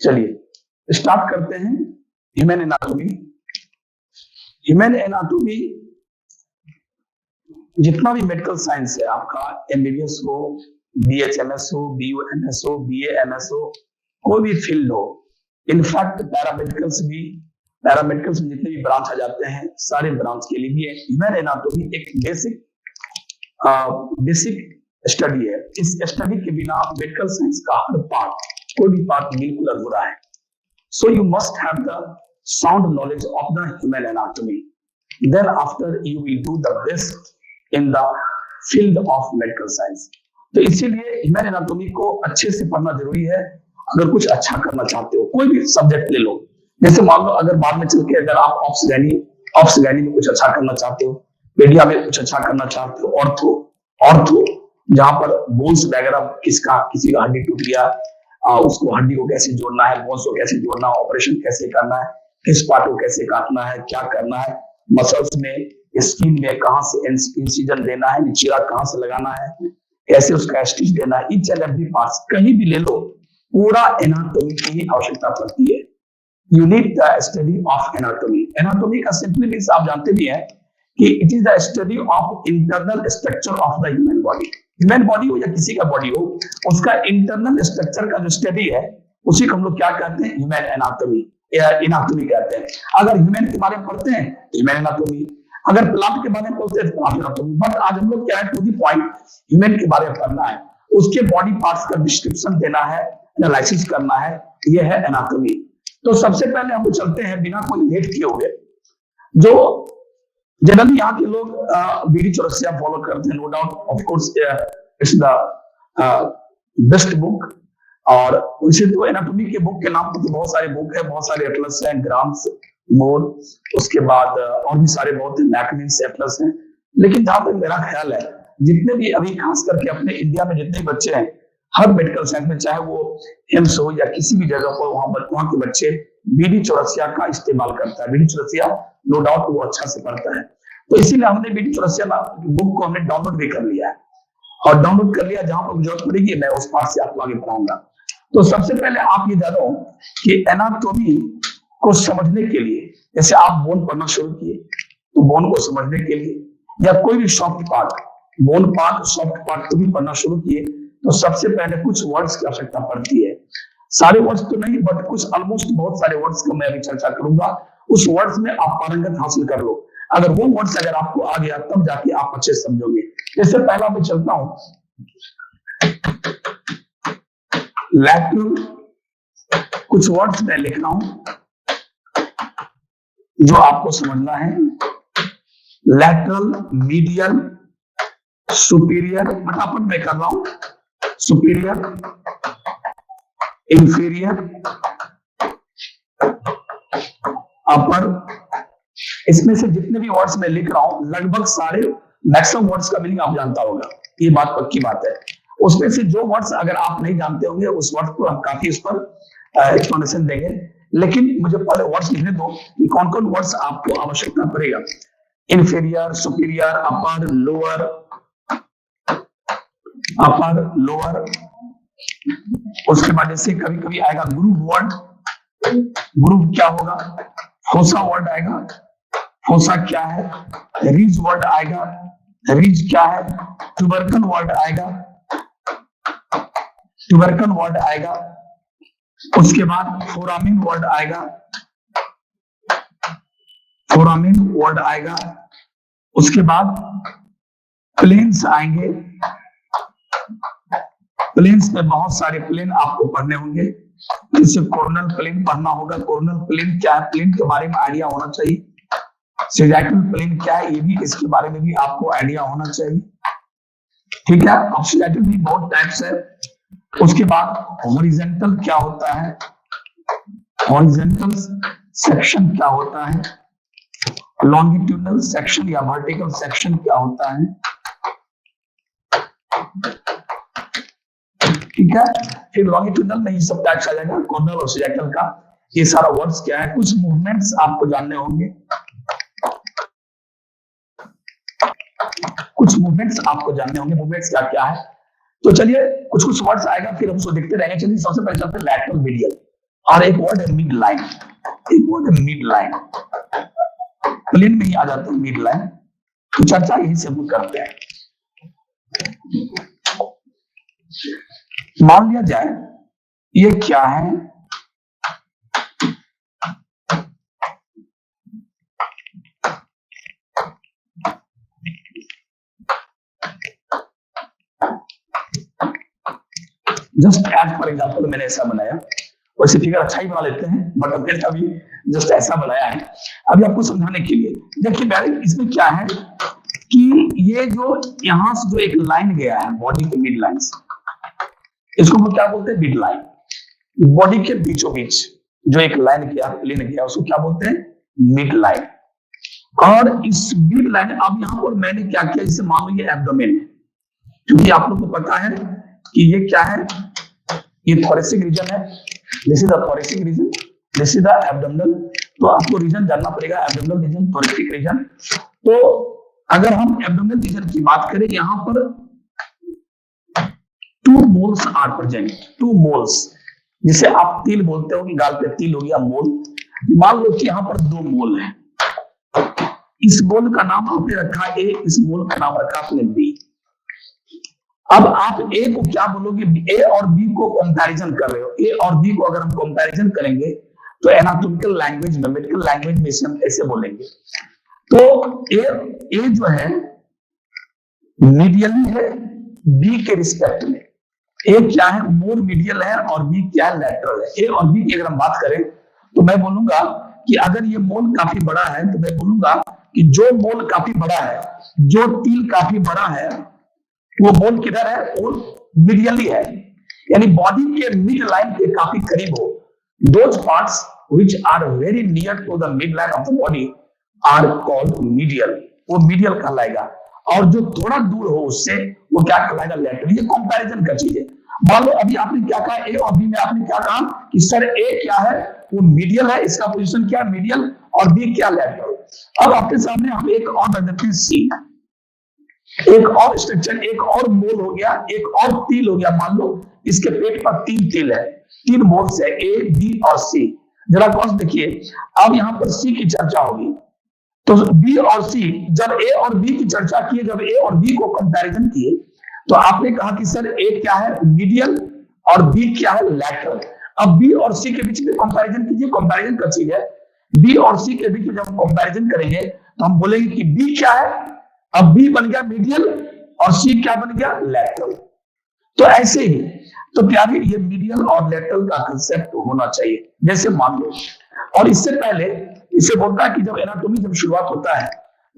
चलिए स्टार्ट करते हैं ह्यूमन एनाटॉमी। ह्यूमन एनाटॉमी जितना भी मेडिकल साइंस है आपका, एमबीबीएस हो, बीएचएमएस हो, बीयूएमएस हो, बीएएमएस हो, कोई भी फील्ड हो, इनफैक्ट पैरामेडिकल्स में जितने भी ब्रांच आ जाते हैं, सारे ब्रांच के लिए भी ह्यूमन एनाटॉमी एक बेसिक स्टडी है। इस स्टडी के बिना मेडिकल साइंस का हर पार्ट, कोई भी पार्ट बिल्कुल अधूरा है। So you must have the sound knowledge of the human anatomy, then after you will do the best in the field of medical science. तो इसीलिए ह्यूमन एनाटॉमी को अच्छे से पढ़ना जरूरी है अगर कुछ अच्छा करना चाहते हो। कोई भी सब्जेक्ट ले लो, जैसे मान लो अगर बाद में चल के अगर आप ऑप्स गैनी में कुछ अच्छा करना चाहते हो, पेडिया में कुछ अच्छा करना चाहते हो, ऑर्थो जहां पर बोन्स वगैरह किसी का हड्डी टूट गया, उसको हड्डी को कैसे जोड़ना है, बोन्स को कैसे जोड़ना है, ऑपरेशन कैसे करना है, किस पार्ट को कैसे काटना है, क्या करना है, मसल्स में, स्किन में कहां से इंसिजन देना है, चीरा कहां से लगाना है, कैसे उसका स्टिच देना है, ईच एंड एवरी पार्ट कहीं भी ले लो, पूरा एनाटॉमी की आवश्यकता पड़ती है। You need the study of anatomy. Anatomy का सिंपली मीन्स आप जानते भी हैं कि it is the study of internal structure of the human body. Human body हो या किसी का बॉडी हो, उसका इंटरनल स्ट्रक्चर का जो स्टडी है उसी को हम लोग क्या कहते हैं, ह्यूमन एनाटॉमी कहते हैं। अगर ह्यूमन के बारे में पढ़ते हैं तो ह्यूमन एनाटॉमी, अगर प्लांट के बारे में पढ़ते हैं तो प्लांट एनाटॉमी। बट आज हम लोग क्या है, टू द पॉइंट, ह्यूमन के बारे में पढ़ना है, उसके बॉडी पार्ट्स का डिस्क्रिप्शन देना है, एनालिसिस करना है, यह है एनाटॉमी। तो सबसे पहले हम लोग चलते हैं बिना कोई लेट किए हुए, जो जनरली यहाँ के लोग बीडी चौरसिया फॉलो करते हैं, no doubt, of course it's the best book. और उसे तो एनाटॉमी के बुक के नाम पर तो बहुत सारे बुक है, बहुत सारे एटलस हैं, ग्राम्स, मोर, उसके बाद और भी सारे बहुत मैकमिन्स एटलस हैं। लेकिन जहां तक मेरा ख्याल है, जितने भी अभी खास करके अपने इंडिया में जितने बच्चे हैं, हर मेडिकल साइंस में, चाहे वो एम्स हो या किसी भी जगह पर, वहां के बच्चे बीडी चौरसिया का इस्तेमाल करता है। बीडी चौरसिया नो डाउट वो अच्छा से पढ़ता है, तो इसीलिए हमने बीडी चौरसिया बुक को हमने डाउनलोड भी कर लिया है, और डाउनलोड कर लिया, जहां पर जरूरत पड़ेगी मैं उस पार्ट से आपको आगे पढ़ाऊंगा। तो सबसे पहले आप ये जानो कि एनाटॉमी को समझने के लिए, जैसे आप बोन पढ़ना शुरू किए, तो बोन को समझने के लिए, या कोई भी soft part, bone part, soft part को भी पढ़ना शुरू किए, तो सबसे पहले कुछ वर्ड्स की आवश्यकता पड़ती है। सारे वर्ड्स तो नहीं, बट कुछ ऑलमोस्ट बहुत सारे वर्ड्स का मैं अभी चर्चा करूंगा। उस वर्ड्स में आप पारंगत हासिल कर लो। अगर वो वर्ड्स अगर आपको आ गया, तब जाके आप अच्छे समझोगे। जैसे पहला मैं चलता हूं, लैटरल, कुछ वर्ड्स मैं लिख रहा हूं जो आपको समझना है। लैटरल, मीडियल, सुपीरियर, फटाफट मैं कर रहा हूं, सुपीरियर, इंफीरियर, अपर। इसमें से जितने भी वर्ड्स मैं लिख रहा हूं, लगभग सारे, मैक्सिमम वर्ड्स का मीनिंग आप जानता होगा, ये बात पक्की बात है। उसमें से जो वर्ड्स अगर आप नहीं जानते होंगे, उस वर्ड को हम काफी उस पर एक्सप्लेनेशन देंगे। लेकिन मुझे पहले वर्ड्स लिखने दो कि कौन कौन वर्ड्स आपको आवश्यकता पड़ेगा। इंफीरियर, सुपीरियर, अपर, लोअर, अपर, लोअर। उसके बाद जैसे कभी कभी आएगा ग्रुप वर्ड, ग्रुप क्या होगा, फोसा वर्ड आएगा, फोसा क्या है, रीज वर्ड आएगा, रीज क्या है, ट्यूबरकल वर्ड आएगा, ट्यूबरकल वर्ड आएगा। उसके बाद फोरामिन वर्ड आएगा, फोरामिन वर्ड आएगा। उसके बाद प्लेन्स आएंगे, प्लेन्स में बहुत सारे प्लेन आपको पढ़ने होंगे। जैसे कोरोनल प्लेन पढ़ना होगा, कोरोनल प्लेन क्या है, प्लेन के बारे में आइडिया होना चाहिए। सैजिटल प्लेन क्या है, ये भी, इसके बारे में भी आपको आइडिया होना चाहिए, ठीक है। अब सैजिटल भी बहुत टाइप्स है। उसके बाद हॉरिजॉन्टल क्या होता है, हॉरिजॉन्टल सेक्शन क्या होता है, लॉन्गिट्यूडनल सेक्शन या वर्टिकल सेक्शन क्या होता है, ठीक है। फिर लॉन्गिट्यूडनल में ये सब टाइप्स आ जाएगा, कोरोनल और सैजिटल का, ये सारा वर्ड्स क्या है। कुछ मूवमेंट्स आपको जानने होंगे, कुछ मूवमेंट्स आपको जानने होंगे, मूवमेंट्स क्या क्या है। तो चलिए कुछ कुछ वर्ड्स आएगा, फिर हम उसको देखते रहेंगे। चलिए सबसे पहले चलते हैं लैटरल मीडियल। और एक वर्ड है मिड लाइन, एक वर्ड है मिड लाइन, प्लेन में ही आ जाता है मिड लाइन। तो चर्चा यही से हम करते हैं। मान लिया जाए ये क्या है, जस्ट एज फॉर एग्जाम्पल मैंने ऐसा बनाया, वैसे फिगर अच्छा ही बना लेते हैं बट मैंने अभी जस्ट ऐसा बनाया है अभी आपको समझाने के लिए। देखिए मैंने इसमें क्या है कि ये जो यहां से जो एक लाइन गया है बॉडी के मिड लाइन, इसको हम क्या बोलते हैं, मिड लाइन। बॉडी के बीचों बीच जो एक लाइन गया, प्लेन गया, उसको क्या बोलते हैं, मिड लाइन। और इस मिड लाइन, अब यहां पर मैंने क्या किया, जैसे मान लो ये एब्डोमेन है, क्योंकि आप लोग को पता है कि ये क्या है, ये थोरेसिक रीजन है, this is the thoracic region, this is the abdominal. तो आपको रीजन जानना पड़ेगा, एब्डोमिनल रीजन, थोरेसिक रीजन। तो अगर हम एब्डोमिनल रीजन की बात करें, यहां पर 2 मोल्स आर प्रेजेंट, 2 मोल्स, जिसे आप तिल बोलते हो कि गाल पे तिल हो गया, मोल। मान लो कि यहां पर 2 मोल है, इस मोल का नाम आपने रखा ए, इस मोल का नाम रखा आपने बी। अब आप ए को क्या बोलोगे, ए और बी को कंपैरिजन कर रहे हो, ए और बी को अगर हम कंपैरिजन करेंगे तो एनाटॉमिकल लैंग्वेज में, मेडिकल लैंग्वेज में इसे हम ऐसे बोलेंगे। तो ए जो है मीडियली है बी के रिस्पेक्ट में, ए क्या है, मोर मीडियल है, और बी क्या है, लैटरल है। ए और बी की अगर हम बात करें तो मैं बोलूंगा कि अगर ये मोल काफी बड़ा है तो मैं बोलूंगा कि जो मोल काफी बड़ा है, जो तिल काफी बड़ा है, वो मोल किधर है, वो मीडियली है, यानी बॉडी के मिड लाइन के काफी करीब हो। Those parts which are very near to the mid line of the body are called medial, वो मीडियल कहलाएगा। और जो थोड़ा दूर हो उससे वो क्या कहलाएगा, लैटरल। ये कंपैरिजन का चीज है। मान लो अभी आपने क्या कहा, ए और बी में आपने क्या कहा कि सर ए क्या है, वो मीडियल है, इसका पोजीशन क्या है, मीडियल, और बी क्या, लैटरल। अब आपके सामने हम एक और रख देते हैं सी, एक और स्ट्रक्चर, एक और मोल हो गया, एक और तिल हो गया। मान लो इसके पेट पर 3 तिल है, 3 मोल्स है, ए बी और सी। जरा कौन देखिए, अब यहां पर सी की चर्चा होगी, तो बी और सी, जब ए और बी की चर्चा की, जब ए और बी को कंपैरिजन किए, तो आपने कहा कि सर ए क्या है, मीडियल, और बी क्या है, लैटरल। अब बी और सी के बीच में कंपैरिजन कीजिए, कंपैरिजन का चीज है। बी और सी के बीच में जब हम कंपैरिजन करेंगे तो हम बोलेंगे कि बी क्या है, अब बी बन गया मीडियल और सी क्या बन गया, लैटरल। तो ऐसे ही, तो प्यारे ये मीडियल और लैटरल का कंसेप्ट होना चाहिए। जैसे मान लो, और इससे पहले इसे बोलता है कि जब एनाटॉमी जब शुरुआत होता है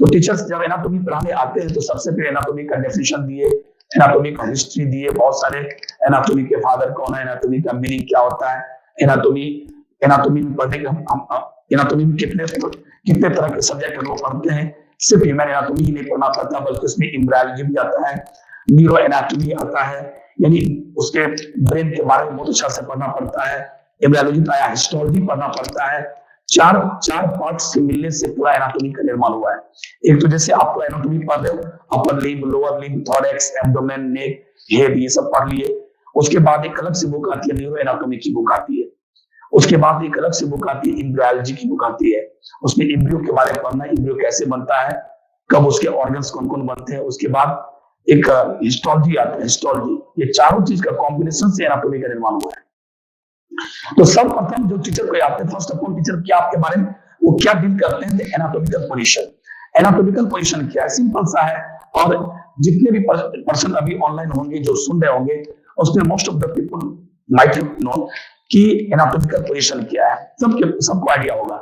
तो टीचर्स जब एनाटॉमी पढ़ाने आते हैं तो सबसे पहले एनाटॉमी का डेफिनेशन दिए, एनाटॉमी का हिस्ट्री दिए, बहुत सारे एनाटॉमी के फादर कौन है, एनाटॉमी का मीनिंग क्या होता है, एनाटॉमी में पढ़ने के हम एनाटॉमी में कितने तरह के सब्जेक्ट लोग पढ़ते हैं। सिर्फ ह्यूमन एनाटॉमी ही नहीं पढ़ना पड़ता, बल्कि उसमें एम्ब्रायोलॉजी भी आता है, न्यूरो एनाटॉमी आता है, यानी उसके ब्रेन के बारे में बहुत अच्छा से पढ़ना पड़ता है, एम्ब्रायोलॉजी तो आया, हिस्टोलॉजी पढ़ना पड़ता है। चार पार्ट से मिलने से पूरा एनाटॉमी का निर्माण हुआ है। एक तो जैसे आपको एनाटॉमी पढ़ रहे हो, upper limb, lower limb, thorax, abdomen, neck, head, ये सब पढ़ लिए। उसके बाद एक अलग से बुक आती है, न्यूरो एनाटॉमी की बुक आती है। उसके बाद एक अलग से बुक आती है, एम्ब्रायोलॉजी की बुक आती है, उसमें एम्ब्रियो के बारे में पढ़ना, एम्ब्रियो कैसे बनता है, कब उसके ऑर्गन्स कौन कौन बनते हैं। उसके बाद एक हिस्टोलॉजी आता है, हिस्टोलॉजी। ये चारों चीज का कॉम्बिनेशन से एनाटॉमी का निर्माण हुआ है। तो सर्वप्रथम जो टीचर को आते हैं, फर्स्ट ऑफ ऑल टीचर क्या आपके बारे में वो क्या डील करते हैं, एनाटॉमिकल पोजीशन। एनाटॉमिकल पोजीशन क्या है, सिंपल सा है। और जितने भी पर्सन अभी ऑनलाइन होंगे जो सुन रहे होंगे, उसमें most of the people might have known कि एनाटॉमिकल पोजीशन क्या है, सबको आइडिया होगा।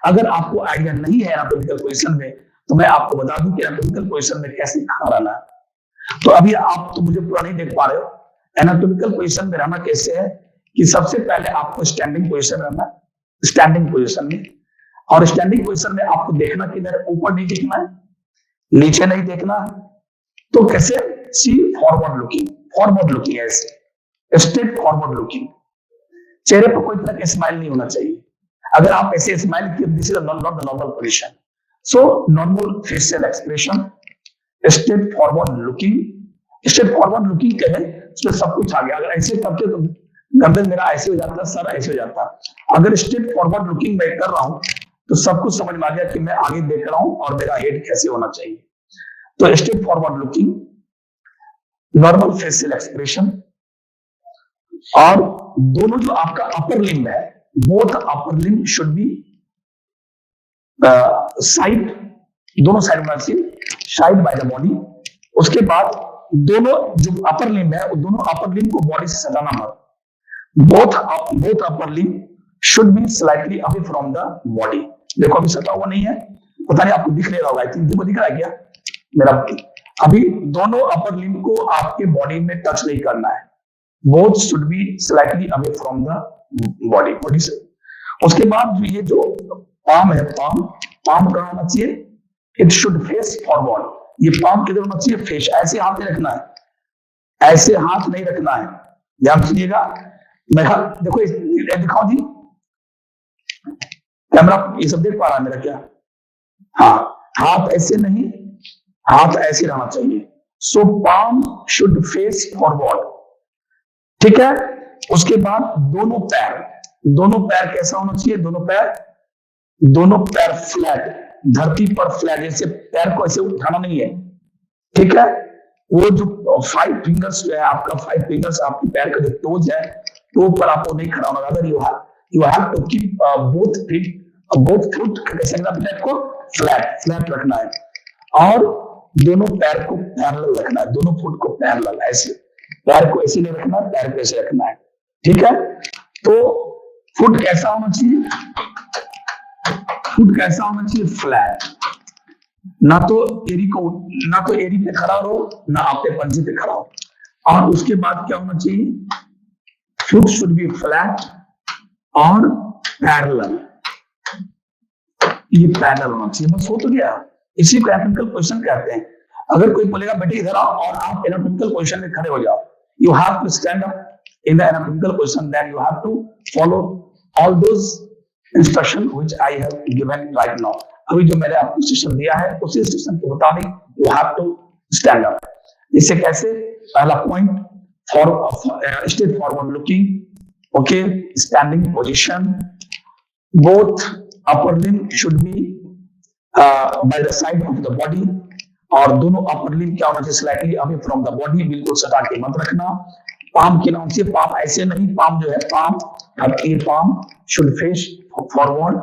अगर आपको आइडिया नहीं है एनाटॉमिकल पोजीशन में, तो मैं आपको बता दूं कि एनाटॉमिकल पोजीशन में कैसे खड़ा रहना है। तो अभी आप तो मुझे पूरा नहीं देख पा रहे हो, एनाटॉमिकल पोजीशन में रहना कैसे है कि सबसे पहले आपको स्टैंडिंग पोजीशन रहना, स्टैंडिंग पोजीशन में। और स्टैंडिंग पोजीशन में आपको देखना किधर, ऊपर नहीं देखना है, नीचे नहीं देखना। तो कैसे, सी फॉरवर्ड लुकिंग ऐसे, स्ट्रेट फॉरवर्ड लुकिंग। चेहरे पर कोई तरह का स्माइल नहीं होना चाहिए। अगर आप ऐसे स्माइल किए, this is not the normal position. So normal facial expression, straight forward looking. Straight forward looking कहे उसमें सब कुछ आ गया। अगर ऐसे करते तो गर्दन मेरा ऐसे हो जाता, सर ऐसे हो जाता। अगर स्ट्रेट फॉरवर्ड लुकिंग मैं कर रहा हूं तो सब कुछ समझ में आ गया कि मैं आगे देख रहा हूं और मेरा हेड कैसे होना चाहिए। तो straight forward looking, normal facial expression, और दोनों जो आपका अपर लिम्ब है, both upper limb should B side, दोनों साइड होना चाहिए, साइड बाय द बॉडी। उसके बाद दोनों जो अपर लिम्ब है, दोनों अपर लिम्ब को बॉडी से सटाना मत। Both upper limb should be slightly away from the body. देखो अभी सटा हुआ नहीं है, पता नहीं आपको दिख नहीं रहा होगा, आई थिंक दिख रहा है क्या मेरा? अभी दोनों अपर लिम्ब को आपके बॉडी में टच नहीं करना है, both should be slightly away from the body से। उसके बाद ये जो पाम है, पाम कहाँ होना चाहिए? It should face forward. ये पाम किधर होना चाहिए? फेस। ऐसे हाथ नहीं रखना है, ऐसे हाथ नहीं रखना है, ध्यान सुनिएगा। मैं देखो दिखाओ जी, कैमरा ये सब देख पा रहा है मेरा क्या? हाँ, हाथ ऐसे नहीं, हाथ ऐसे रहना चाहिए। सो पाम शुड फेस फॉरवर्ड, ठीक है। उसके बाद दोनों पैर कैसा होना चाहिए? दोनों पैर फ्लैट, धरती पर फ्लैट, जैसे पैर को ऐसे उठाना नहीं है, ठीक है। वो जो 5 फिंगर्स जो है आपका, 5 फिंगर्स आपके पैर का जो टोज है, टो पर आपको नहीं खड़ा होना। अगर you have to keep both foot कैसे को फ्लैट रखना है, और दोनों पैर को पैरेलल रखना है, दोनों फुट को पैरेलल, ऐसे पैर को ऐसे नहीं रखना, पैर को ऐसे रखना है, ठीक है। तो फुट कैसा होना चाहिए? फुट कैसा होना चाहिए? फ्लैट, ना तो एरी पे खड़ा रहो, ना आपके पंजे पे खड़ा हो। और उसके बाद क्या होना चाहिए? फुट शुड बी फ्लैट और पैरेलल, ये पैरेलल होना चाहिए, बस हो तो गया। इसी को एनाटॉमिकल पोजीशन कहते हैं। अगर कोई बोलेगा बेटे इधर आओ और आप एनाटॉमिकल पोजीशन में खड़े हो जाओ, you have to stand up in the anatomical position, then you have to follow all those instruction which I have given right now. अभी जो मैंने आपको इंस्ट्रक्शन दिया है उसी इंस्ट्रक्शन के मुताबिक you have to stand up. इससे कैसे? पहला point, straight forward looking, okay, standing position, both upper limb should be by the side of the body, और दोनों अपर लिम्ब क्या होना चाहिए? Slightly away from the body, बिल्कुल सटा के मत रखना। पाम के नाम से, पाम ऐसे नहीं, पाम जो है पाम शुड फेस फॉरवर्ड।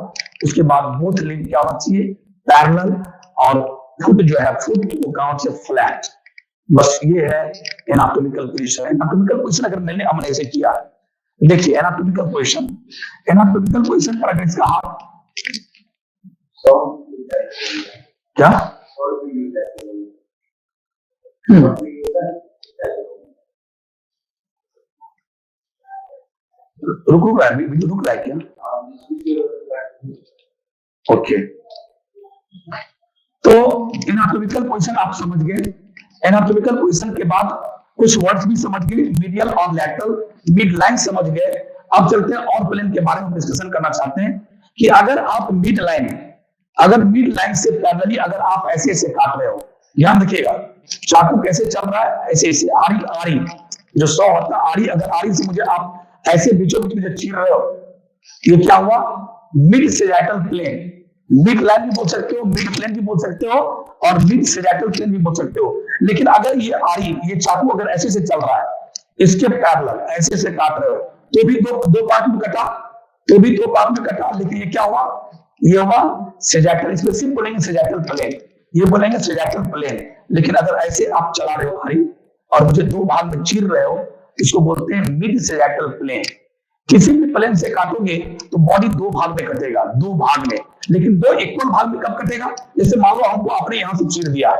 उसके बाद बोथ लिम्ब क्या होना चाहिए? पैरेलल, और फुट जो है, फुट को कहाँ से? फ्लैट। बस ये है एनाटॉमिकल पोजीशन। एनाटॉमिकल पोजीशन अगर मैंने हमने ऐसे किया, देखिए एनाटॉमिकल पोजीशन पर अगर इसका हाथ क्या रुक रहा है, वीडियो रुक रहा है क्या? ओके, तो एनाटॉमिकल पोजीशन आप समझ गए। एनाटॉमिकल पोजीशन के बाद कुछ वर्ड्स भी समझ गए, मीडियल और लैटरल, मिड लाइन समझ गए। अब चलते हैं और प्लेन के बारे में डिस्कशन करना चाहते हैं कि अगर आप मिड लाइन से पैरेलली अगर आप ऐसे ऐसे काट रहे हो, ध्यान रखिएगा, चाकू कैसे चल रहा है? ऐसे ऐसे, आरी जो 100 होता है, अगर आरी से मुझे आप ऐसे बीचों बीच में चीर रहे हो, ये क्या हुआ? Mid sagittal plane. Mid line भी बोल सकते हो, मिड प्लेन भी बोल सकते हो, और मिड सेजाइटल प्लेन भी बोल सकते हो। लेकिन अगर ये आरी, ये चाकू अगर ऐसे से चल रहा है, इसके पैरेलल ऐसे से काट रहे हो, तो भी दो पार्ट में कटा, लेकिन ये क्या हुआ? ये हुआ सेजाइटल, इसमें सिर्फ बोलेंगे सेजाइटल प्लेन, ये बोलेंगे सेजाइटल प्लेन। लेकिन अगर ऐसे आप चला रहे हो आरी और मुझे 2 भाग में चीर रहे हो, इसको बोलते हैं मिड सेजाइटल प्लेन। किसी भी प्लेन से काटोगे तो बॉडी 2 भाग में कटेगा, 2 भाग में, लेकिन 2 इक्वल भाग में कब कटेगा? जैसे मान लो हमको आपने यहां से चीर दिया,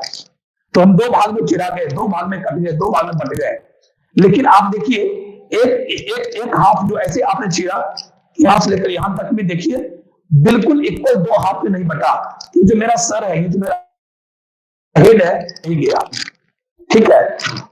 तो हम 2 भाग में चिरा गए, 2 भाग में कट गए, 2 भाग में बट गए। लेकिन आप देखिए एक हाफ जो ऐसे आपने चीरा, यहां से लेकर यहां तक में, देखिए बिल्कुल इक्वल 2 हाफ में नहीं बटा। ये जो मेरा सर है, ये जो मेरा हेड है, नहीं गया, ठीक है।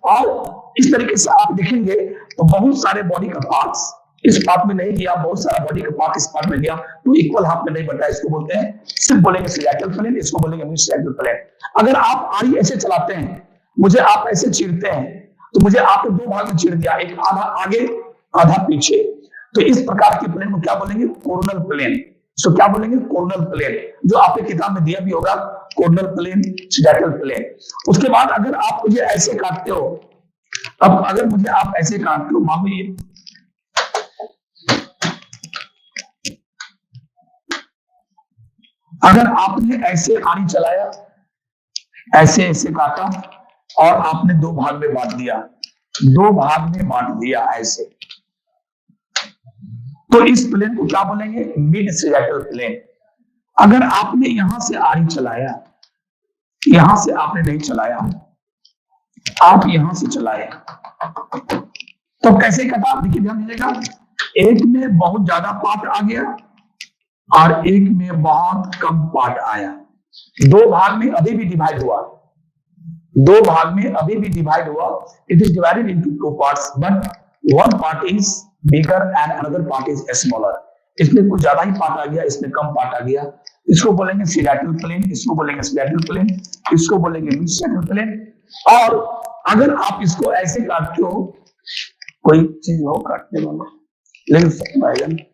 और इस तरीके से आप देखेंगे तो बहुत सारे बॉडी का पार्ट्स इस पार्ट में नहीं गया, बहुत सारा बॉडी का पार्ट इस पार्ट में गया, तो इक्वल हाफ में नहीं बटा। इसको बोलते हैं, सिर्फ बोलेंगे सेजाइटल प्लेन, इसको बोलेंगे मिड सेजाइटल प्लेन। अगर आप आरी ऐसे चलाते हैं, मुझे आप ऐसे चीरते हैं, तो मुझे आपने 2 भाग में चीर दिया, एक आधा आगे आधा पीछे। तो इस प्रकार के प्लेन को क्या बोलेंगे? Coronal plane. इसको क्या बोलेंगे? कोरोनल प्लेन, जो आपके किताब में दिया भी होगा, कोरोनल प्लेन, सिजाइटल प्लेन। उसके बाद अगर आप मुझे ऐसे काटते हो, अब अगर मुझे आप ऐसे काटते हो, मान लो ये अगर आपने ऐसे आरी चलाया, ऐसे ऐसे काटा और आपने दो भाग में बांट दिया, दो भाग में बांट दिया ऐसे, तो इस प्लेन को क्या बोलेंगे? Mid sagittal plane. अगर आपने यहां से आरी चलाया, यहां से आपने नहीं चलाया, आप यहां से चलाए, तो कैसे कटा? देखिए ध्यान दीजिएगा, एक में बहुत ज्यादा पार्ट आ गया और एक में बहुत कम पार्ट आया। दो भाग में अभी भी डिवाइड हुआ, दो भाग में अभी भी डिवाइड हुआ। It is divided into two parts, but one part is bigger and another part is smaller. इसमें कुछ ज्यादा ही पार्ट आ गया, इसमें कम पार्ट आ गया। इसको बोलेंगे सिजाइटल प्लेन, इसको बोलेंगे सिजाइटल प्लेन, इसको बोलेंगे मिड सिजाइटल प्लेन। और अगर आप इसको ऐसे काटते हो, कोई चीज हो काटने वाला लेकिन समझ आएगा नहीं।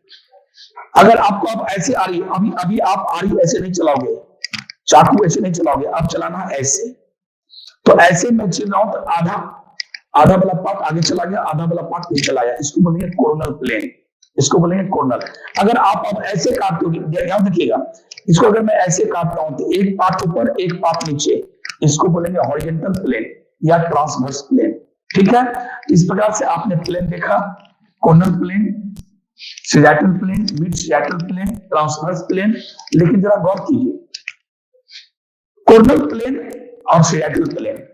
अगर आपको अब ऐसे आ रही, अभी अभी आप आरी ऐसे नहीं चलाओगे, चाकू ऐसे नहीं चलाओगे, अब चलाना ऐसे। तो ऐसे मैं चल रहा हूं तो आधा आधा वाला पार्ट आगे चला गया, आधा वाला पार्ट नहीं चला गया। इसको बोलेंगे कोरोनल प्लेन, इसको बोलेंगे कोरोनल। अगर आप अब ऐसे काटोगे, ध्यान देखिएगा, इसको अगर मैं ऐसे काटता हूं तो एक पार्ट ऊपर एक पार्ट नीचे, इसको बोलेंगे हॉरिजॉन्टल प्लेन या ट्रांसवर्स प्लेन। ठीक है, इस प्रकार से आपने प्लेन देखा, coronal plane, sagittal plane, mid sagittal plane, transverse plane. लेकिन जरा गौर कीजिए, कोरोनल प्लेन और सिजाइटल प्लेन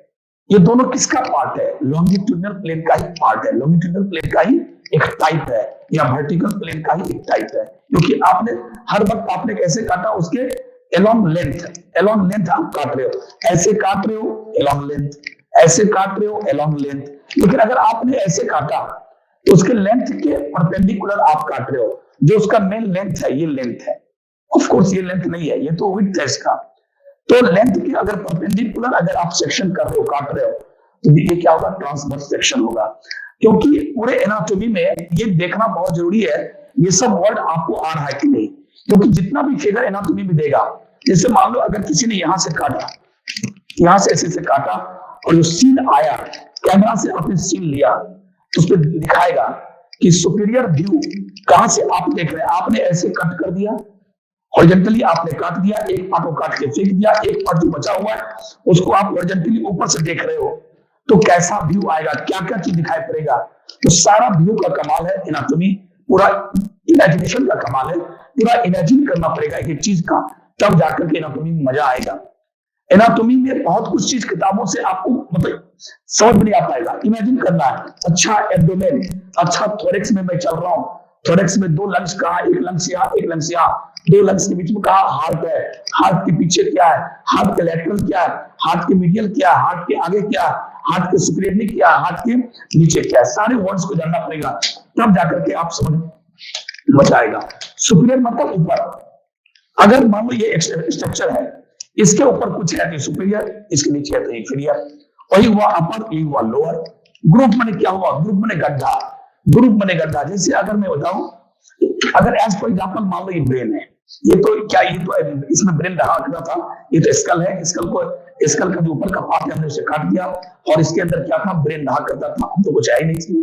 ये दोनों किसका पार्ट है? लॉन्गिट्यूडिनल प्लेन का ही पार्ट है, लॉन्गिट्यूडिनल प्लेन का ही एक टाइप है, या वर्टिकल प्लेन का ही एक टाइप है। क्योंकि आपने हर वक्त आपने कैसे काटा, उसके एलोंग लेंथ आप काट रहे हो, ऐसे काट रहे हो एलोंग लेंथ, ऐसे काट रहे हो एलोंग लेंथ। लेकिन अगर आपने ऐसे काटा तो उसके लेंथ के परपेंडिकुलर आप काट रहे हो, जो उसका मेन लेंथ है, ये लेंथ है। ऑफ कोर्स ये लेंथ नहीं है, ये तो विड्थ है इसका। तो लेंथ के अगर परपेंडिकुलर अगर आप सेक्शन कर रहे हो, काट रहे हो, तो ये क्या होगा? ट्रांसवर्स सेक्शन होगा। क्योंकि पूरे एनाटॉमी में ये देखना बहुत जरूरी है, ये सब वर्ड आपको आ रहा है कि नहीं। क्योंकि जितना भी फिगर एनाटॉमी में देगा, जैसे मान लो अगर किसी ने यहां से काटा, यहां से ऐसे से काटा, और जो सीन आया, कैमरा से आपने सीन लिया, तो उस पर दिखाएगा कि सुपीरियर व्यू कहां से आप देख रहे हैं। आपने ऐसे कट कर दिया, हॉरिजॉन्टली आपने काट दिया, एक पार्ट को काट के फेंक दिया, एक पार्ट जो बचा हुआ है उसको आप हॉरिजॉन्टली ऊपर से देख रहे हो, तो कैसा व्यू आएगा, क्या क्या चीज दिखाई पड़ेगा। तो सारा व्यू का कमाल है एनाटॉमी, पूरा इमेजिनेशन का कमाल है, पूरा इमेजिन करना पड़ेगा एक एक चीज का, तब जाकर के एनाटॉमी में मजा आएगा। एनाटॉमी में बहुत कुछ चीज किताबों से आपको मतलब समझ नहीं आ पाएगा, इमेजिन करना है। अच्छा एब्डोमेन, अच्छा थोरेक्स में मैं चल रहा हूँ, थोरेक्स में दो लंग्स कहा, एक लंग्स यहाँ, एक लंग्स यहाँ, दो लंग्स के बीच में कहा हार्ट है, हार्ट के पीछे क्या है, हार्ट के लैटरल क्या है, हार्ट के मीडियल क्या है, हार्ट के आगे क्या है, हार्ट के सुपीरियर क्या है, हार्ट के नीचे क्या है, सारे वर्ड्स को जानना पड़ेगा, तब जाकर के आप समझ मजा आएगा। सुपीरियर मतलब ऊपर, अगर मान लो ये स्ट्रक्चर है, इसके ऊपर कुछ है तो सुपीरियर, इसके नीचे है तो इंफीरियर, वही हुआ अपर, यही हुआ लोअर। ग्रुप मैंने क्या हुआ? ग्रुप मैंने गड्ढा, ग्रुप मैंने गड्ढा। जैसे अगर मैं बताऊं, अगर एज फॉर एग्जाम्पल मान लो ये ब्रेन है, ये तो क्या, ये तो इसमें ब्रेन रहा था, ये तो स्कल है, स्कल को, स्कल का जो ऊपर का पार्ट है हमने उसे काट दिया, और इसके अंदर क्या था? ब्रेन रहा करता था, अब तो कुछ है ही नहीं इसमें।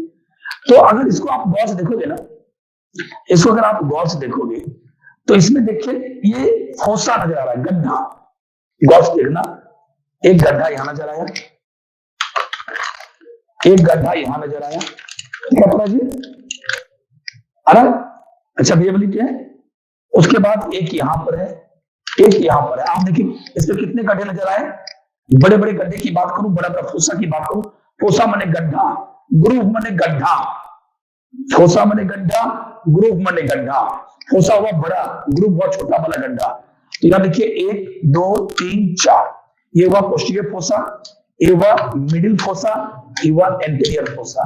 तो अगर इसको आप गौर से देखोगे ना, इसको अगर आप गौर से देखोगे तो इसमें देखिए ये फोसा नजर आ रहा है, गड्ढा। गौर से देखना, एक गड्ढा यहां नजर आया, एक गड्ढा यहां नजर आया, क्या पता जी? अरे अच्छा विजिबिलिटी है। उसके बाद एक यहां पर है, एक यहां पर है। आप देखिए इस पे कितने गड्ढे नजर आए। बड़े बड़े गड्ढे की बात करूं, बड़ा बड़ा फोसा की बात करूं, फोसा माने गड्ढा, ग्रूव माने गड्ढा, फोसा माने गड्ढा, ग्रूव माने गड्ढा। फोसा हुआ बड़ा, ग्रूव हुआ छोटा वाला गड्ढा। तो यहां देखिए 1 2 3 4, ये हुआ पोस्टीरियर फोसा, ये हुआ मिडिल फोसा, ये हुआ एंटीरियर फोसा।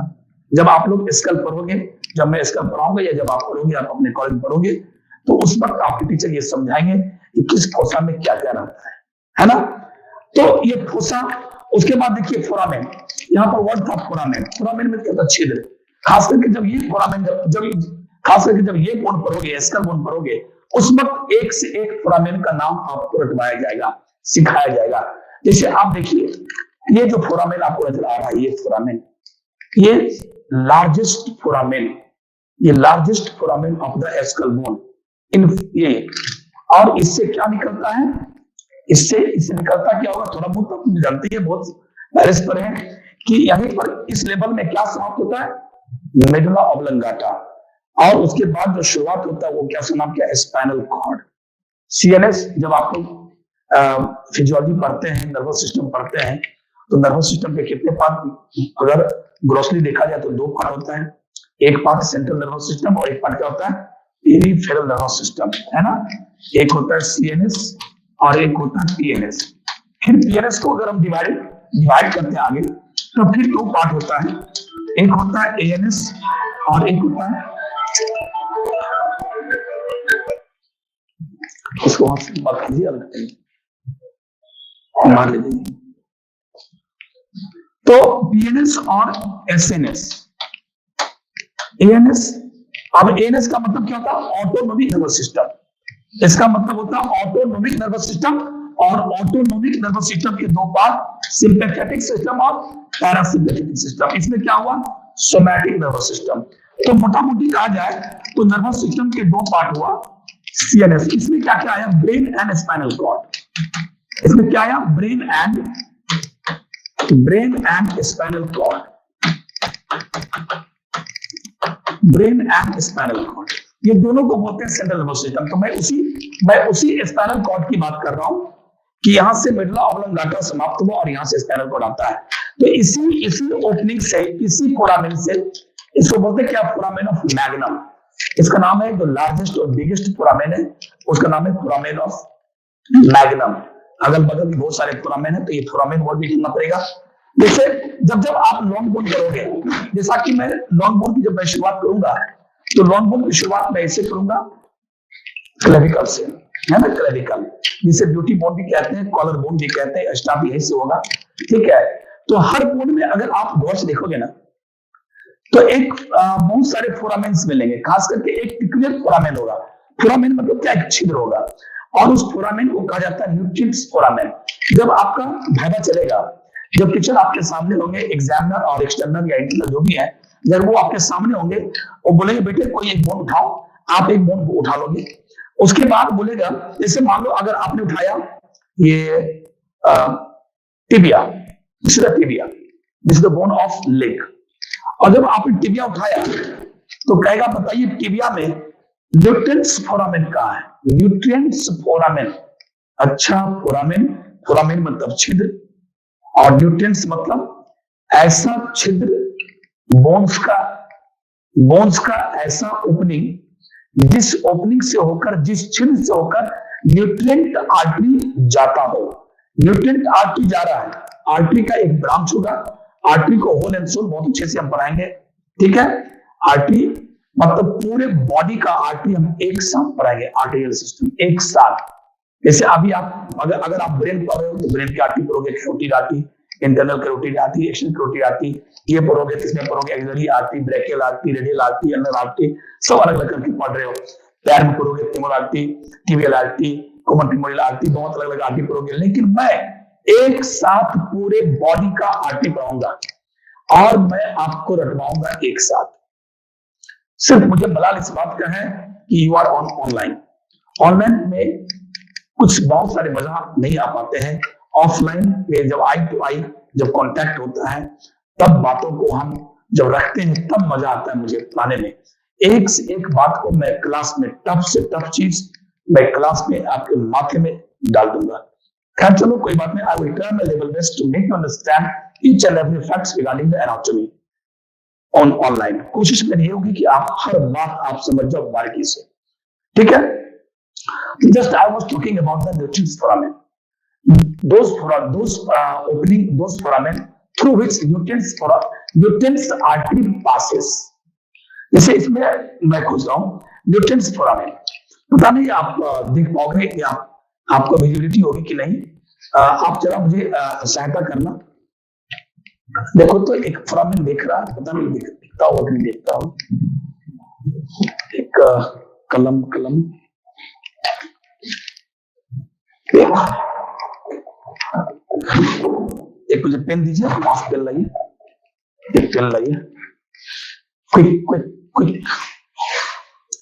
जब आप लोग स्कल पढ़ोगे, जब मैं स्कल पढ़ाऊंगा या जब आप पढ़ोगे, आप अपने कॉलेज पढ़ोगे, तो उस वक्त आपके टीचर ये समझाएंगे कि किस फोसा में क्या क्या रहता है ना। तो ये फोसा, उसके बाद देखिए फोरामेन, यहाँ पर वर्ड था फोरामेन। फोरामेन में क्या था? छिद्र। खास करके जब ये फोरामेन खास करके जब ये बोन पढ़ोगे, एस्कल बोन पढ़ोगे, उस वक्त एक से एक फोरामेन का नाम आपको रटवाया जाएगा, सिखाया जाएगा। जैसे आप देखिए, ये जो फोरामेन आपको नजर आ रहा है, ये फोरामेन, ये लार्जेस्ट फोरामेन, ये largest foramen of the skull bone in ये। और इससे क्या निकलता है, इससे निकलता क्या होगा, थोड़ा बहुत तो जानते हैं, बहुत बैरिस पर है कि यहीं पर इस लेवल में क्या समाप्त होता है, मेडुला ऑब्लंगाटा, और उसके बाद जो शुरुआत होता है वो क्या नाम, क्या, स्पाइनल कॉर्ड। सीएनएस जब आप लोग फिजियोलॉजी पढ़ते हैं, नर्वस सिस्टम पढ़ते हैं, तो नर्वस सिस्टम के कितने पार्ट, अगर ग्रोसली देखा जाए तो 2 पार्ट होता है। एक पार्ट सेंट्रल नर्वस सिस्टम और एक पार्ट क्या होता है, पेरिफेरल नर्वस सिस्टम, है ना। एक होता है सीएनएस और एक होता है पीएनएस। फिर पीएनएस को अगर हम डिवाइड करते हैं आगे, तो फिर 2 पार्ट होता है, एक होता है एएनएस और एक होता है, इसको बात कीजिए, अलग मान लीजिए, तो पीएनएस और एसएनएस, एएनएस। अब एएनएस का मतलब क्या होता है, ऑटोनोमिक नर्वस सिस्टम। इसका मतलब होता है ऑटोनोमिक नर्वस सिस्टम, और ऑटोनोमिक नर्वस सिस्टम के 2 पार्ट, सिंपैथेटिक सिस्टम और पैरासिम्पैथेटिक सिस्टम। इसमें क्या हुआ, सोमैटिक नर्वस सिस्टम। तो मोटा मोटी कहा जाए तो नर्वस सिस्टम के 2 पार्ट हुआ, सीएनएस। इसमें क्या क्या आया, ब्रेन एंड स्पाइनल कॉर्ड। इसमें क्या आया, brain and spinal cord, brain and spinal cord, ये दोनों को बोलते हैं सेंट्रल नर्वस सिस्टम। तो मैं उसी स्पाइनल कॉर्ड की बात कर रहा हूं कि यहां से मेडुला ऑब्लंगाटा समाप्त हुआ और यहां से स्पाइनल कॉर्ड आता है। तो इसी ओपनिंग से, इसी फोरामेन से, इसको बोलते हैं क्या, फोरामेन ऑफ मैग्नम। इसका नाम है, जो लार्जेस्ट और बिगेस्ट फोरामेन है उसका नाम है फोरामेन ऑफ मैग्नम। अगल बगल भी बहुत सारे फोरामेन है, तो ये फोरामेन वर्ड भी लिखना पड़ेगा। जैसे जब आप लॉन्ग बोन करोगे, जैसा कि मैं लॉन्ग बोन की जब मैं शुरुआत करूंगा, तो लॉन्ग बोन की शुरुआत मैं ऐसे करूंगा, क्लेविकल से, है ना, क्लेविकल, जिसे ब्यूटी बोन भी कहते हैं, कॉलर बोन भी कहते हैं, स्टाफ भी ऐसे होगा, ठीक है। तो हर बोन में अगर आप गौर से देखोगे ना, तो एक बहुत सारे फोरामेन्स मिलेंगे, खास करके एक टिकुलर फोरामेन होगा। फोरामेन मतलब क्या, एक छिद्र होगा, और उस फोरामेन को कहा जाता है न्यूट्रिएंट्स फोरामेन। जब आपका भागा चलेगा, जब टीचर आपके सामने होंगे, एग्जामिनर और एक्सटर्नर या इंटरनल जो भी है, जब वो आपके सामने होंगे, वो बोलेंगे बेटे कोई एक बोन उठाओ, आप एक बोन को उठा लोगे। उसके बाद बोलेगा, जैसे मान लो अगर आपने उठाया ये tibia, this is the tibia, this is the bone of leg, और जब आपने टिबिया उठाया तो कहेगा बताइए टिबिया में न्यूट्रिएंट्स फोरामेन कहाँ है, न्यूट्रिएंट्स फोरामेन। अच्छा, फोरामेन मतलब छिद्र, और न्यूट्रिएंट्स मतलब ऐसा छिद्र, बोन्स का ऐसा ओपनिंग, जिस ओपनिंग से होकर, जिस छिद्र से होकर न्यूट्रिएंट आर्टरी जाता हो। न्यूट्रिएंट आर्टरी जा रहा है, आर्टरी का एक ब्रांच होगा, आर्टरी को होल एंड सोल बहुत अच्छे से हम पढ़ाएंगे, ठीक है। आर्टरी मतलब पूरे बॉडी का आर्टरी हम एक साथ पढ़ाएंगे, आर्टेरियल सिस्टम एक साथ। जैसे अभी आप अगर आप ब्रेन पढ़ रहे हो तो ब्रेन की आर्टरी पढ़ोगे, carotid artery, internal carotid artery, external carotid artery, ये पढ़ोगे। किसमें पढ़ोगे, axillary artery, brachial artery, radial artery, ulnar artery, सब अलग अलग करके पढ़ रहे हो। पैर में पढ़ोगे femoral artery, tibial artery, common femoral artery, बहुत अलग अलग आर्टरी पढ़ोगे। लेकिन मैं एक साथ पूरे बॉडी का आर्टरी पढ़ाऊंगा और मैं आपको रटवाऊंगा एक साथ। सिर्फ मुझे मलाल इस बात का है कि यू आर ऑनलाइन में कुछ बहुत सारे मजा नहीं आ पाते हैं। ऑफलाइन में जब आई टू आई जब कांटेक्ट होता है, तब बातों को हम जब रखते हैं, तब मजा आता है मुझे पढ़ाने में। एक से एक बात को मैं क्लास में, टफ से टफ चीज मैं क्लास में आपके माथे में डाल दूंगा। खैर चलो कोई बात नहीं, I will try my level best to make you understand each and every facts regarding the anatomy online. कोशिश मेरी होगी कि आप हर बात आप समझ जाओ बारीकी से, ठीक है। Just I was talking about the nutrients foramen, those foramen through which nutrients artery passes। जैसे इसमें मैं खोज रहा हूँ nutrients foramen, पता नहीं आप देख पाओगे या आपको विजिबिलिटी होगी कि नहीं। आप जरा मुझे सहायता करना। देखो तो एक फोरामेन देख रहा है, पता नहीं देखता हूँ अभी देखता हूँ। एक कलम कलम एक मुझे पेन दीजिए, मास्क पेन लाइए, एक पेन लाइए, क्विक क्विक क्विक।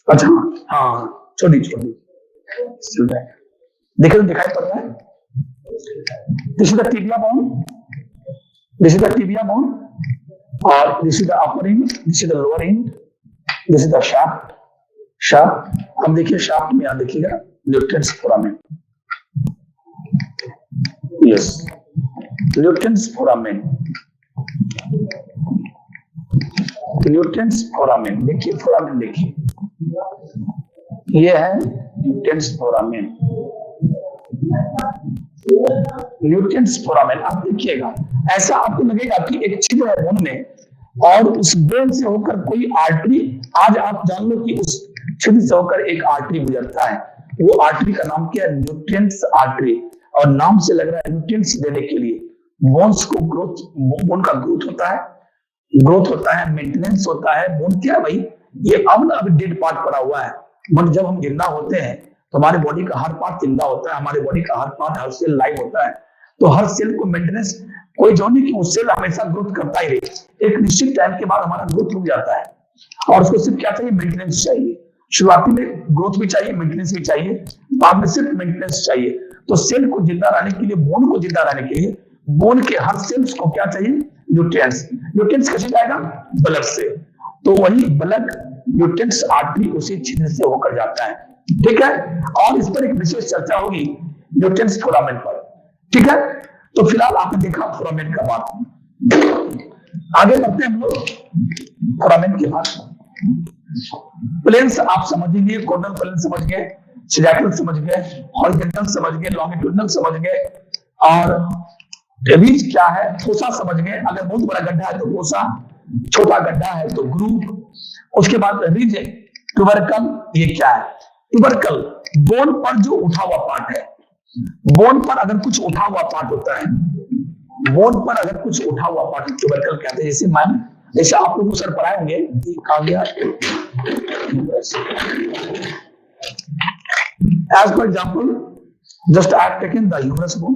अच्छा हाँ छोटी छोटी देखे तो दिखाई पड़ रहा है। This is the tibia bone, this is the tibia bone, और this is the upper and, this is the lower and, this is the shaft. Shaft अब देखिए, शाफ्ट में यहां देखिएगा Lutyens foramen, yes Lutyens foramen, Lutyens foramen. देखिए foramen देखिए, ये है ल्यूटेंस फोरामेन, ल्यूटेंस फोरामेन। आप देखिएगा ऐसा आपको लगेगा कि एक छिद्र है बोन में, और उस बोन से होकर कोई आर्टरी, आज आप जान लो कि उस छिद्र से होकर एक आर्टरी गुजरता है। वो आर्टरी का नाम क्या है? Nutrients artery. और नाम से लग रहा है न्यूट्रिएंट्स देने के लिए बोन्स को ग्रोथ, बोन का ग्रोथ होता है, ग्रोथ होता है, मेंटेनेंस होता है। बोन क्या है भाई? ये अब ना अभी डेड पार्ट पड़ा हुआ है, बट जब हम जिंदा होते हैं तो हमारे बॉडी का हर पार्ट जिंदा होता है, हमारे बॉडी का हर पार्ट, हर सेल लाइव होता है। तो हर सेल को मेंटेनेंस, कोई जो नहीं कि वो सेल हमेशा ग्रोथ करता ही रहे। एक निश्चित टाइम के बाद हमारा ग्रोथ रुक जाता है, और उसको सिर्फ क्या चाहिए? मेंटेनेंस चाहिए। शुरुआती में ग्रोथ भी चाहिए, मेंटेनेंस भी चाहिए, बाद में सिर्फ मेंटेनेंस चाहिए। तो सेल को जिंदा रहने के लिए, बोन को जिंदा रहने के लिए, बोन के हर सेल्स को क्या चाहिए? न्यूट्रिएंट्स। न्यूट्रिएंट्स कैसे जाएगा? ब्लड से। तो वही ब्लड न्यूट्रिएंट्स आर्टरी उसी छिद्र से होकर जाता है, ठीक है। और इस पर एक विशेष चर्चा होगी न्यूट्रिएंट्स फोरामेन पर, ठीक है। तो फिलहाल आपने देखा फोरामेन का बात, आगे बढ़ते हैं हम लोग फोरामेन के बाद। प्लेन्स आप समझिए, कोर्डल प्लेन समझ गए, सिजैटल समझ गए, हॉरिजॉन्टल समझ गए, लॉन्गिट्यूडिनल समझ गए, और रिज क्या है? फोसा समझ गए। अगर बहुत बड़ा गड्ढा है तो फोसा, छोटा गड्ढा है तो ग्रूव। उसके बाद रिज, ट्यूबरकल, ये क्या है? ट्यूबरकल बोन पर जो उठा हुआ पार्ट है। बोन पर अगर कुछ उठा हुआ पार्ट होता है, बोन पर अगर कुछ उठा हुआ पार्ट ट्यूबरकल कहते हैं। जैसे मैम, जैसे आप लोग सर पढ़ाए होंगे, कहा गया as for example, just I have taken the humerus bone,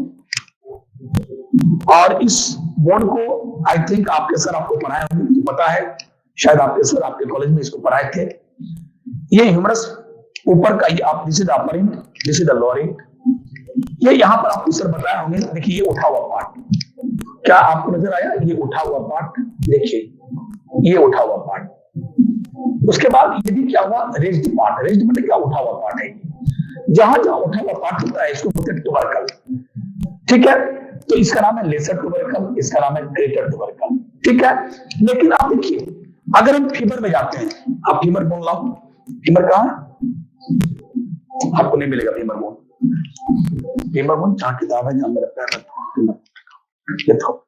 और इस बोन को आई थिंक आपके सर आपको पढ़ाए होंगे, मुझे पता है, शायद आपके सर आपके कॉलेज में इसको पढ़ाए थे। ये ह्यूमरस ऊपर का, ये आप this is the upper and, this is the lower and. ये यहाँ पर आपको सर बताया होंगे। देखिए ये उठा हुआ पार्ट, क्या आपको नजर आया? ये उठा हुआ पार्ट, देखिए ये उठा हुआ पार्ट। उसके बाद ये भी क्या हुआ? Raised part. रेज्ड मतलब क्या? उठा हुआ पार्ट है। जहां जहां उठा हुआ पार्ट होता है इसको बोलते हैं ट्यूबरकल, ठीक है। तो इसका नाम है लेसर ट्यूबरकल, इसका नाम है ग्रेटर ट्यूबरकल, ठीक है। लेकिन आप देखिए, अगर हम फीमर में जाते हैं, आप फीमर बोन लाओ, फीमर कहां है? आपको नहीं मिलेगा फीमर बोन। फीमर बोन जहां किताब है, जहां मेरा पैर रखा, ये तो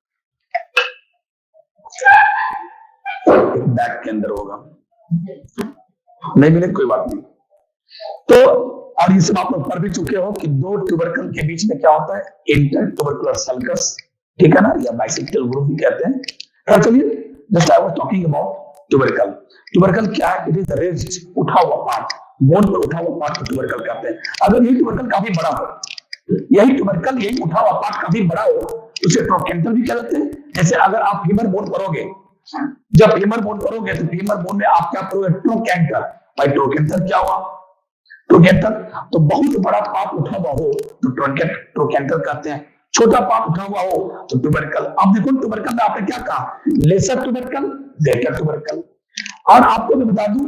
बैक के अंदर होगा, नहीं मिले कोई बात नहीं। तो और ये सब आप लोग पढ़ भी चुके हो कि दो ट्यूबरकल के बीच में क्या होता है? इंटर ट्यूबरकुलर सल्कस, ठीक है ना, या बाइसेक्टल ग्रुप भी कहते हैं। चलिए, just I was talking about tubercle. Tubercle क्या है? इट इज द रेज्ड, उठा हुआ पार्ट, बोन पर उठा हुआ पार्ट को ट्यूबरकल कहते हैं। अगर ये ट्यूबरकल काफी बड़ा हो, यही ट्यूबरकल, यही उठा हुआ पार्ट काफी बड़ा हो, उसे ट्रोकेंटर भी कहते हैं। जैसे अगर आप फीमर बोन करोगे, जब फीमर बोन करोगे तो फीमर बोन में आप क्या करोगे? ट्रोकेंटर। भाई ट्रोकेंटर क्या हुआ? ट्रोकेंटर। तो बहुत बड़ा पार्ट उठा हुआ हो तो ट्रोकेंटर कहते हैं, छोटा पार्ट उठा हुआ हो तो ट्यूबरकल। अब देखो ट्यूबरकल में आपने क्या कहा? Lesser tubercle, greater tubercle. और आपको मैं बता दूं,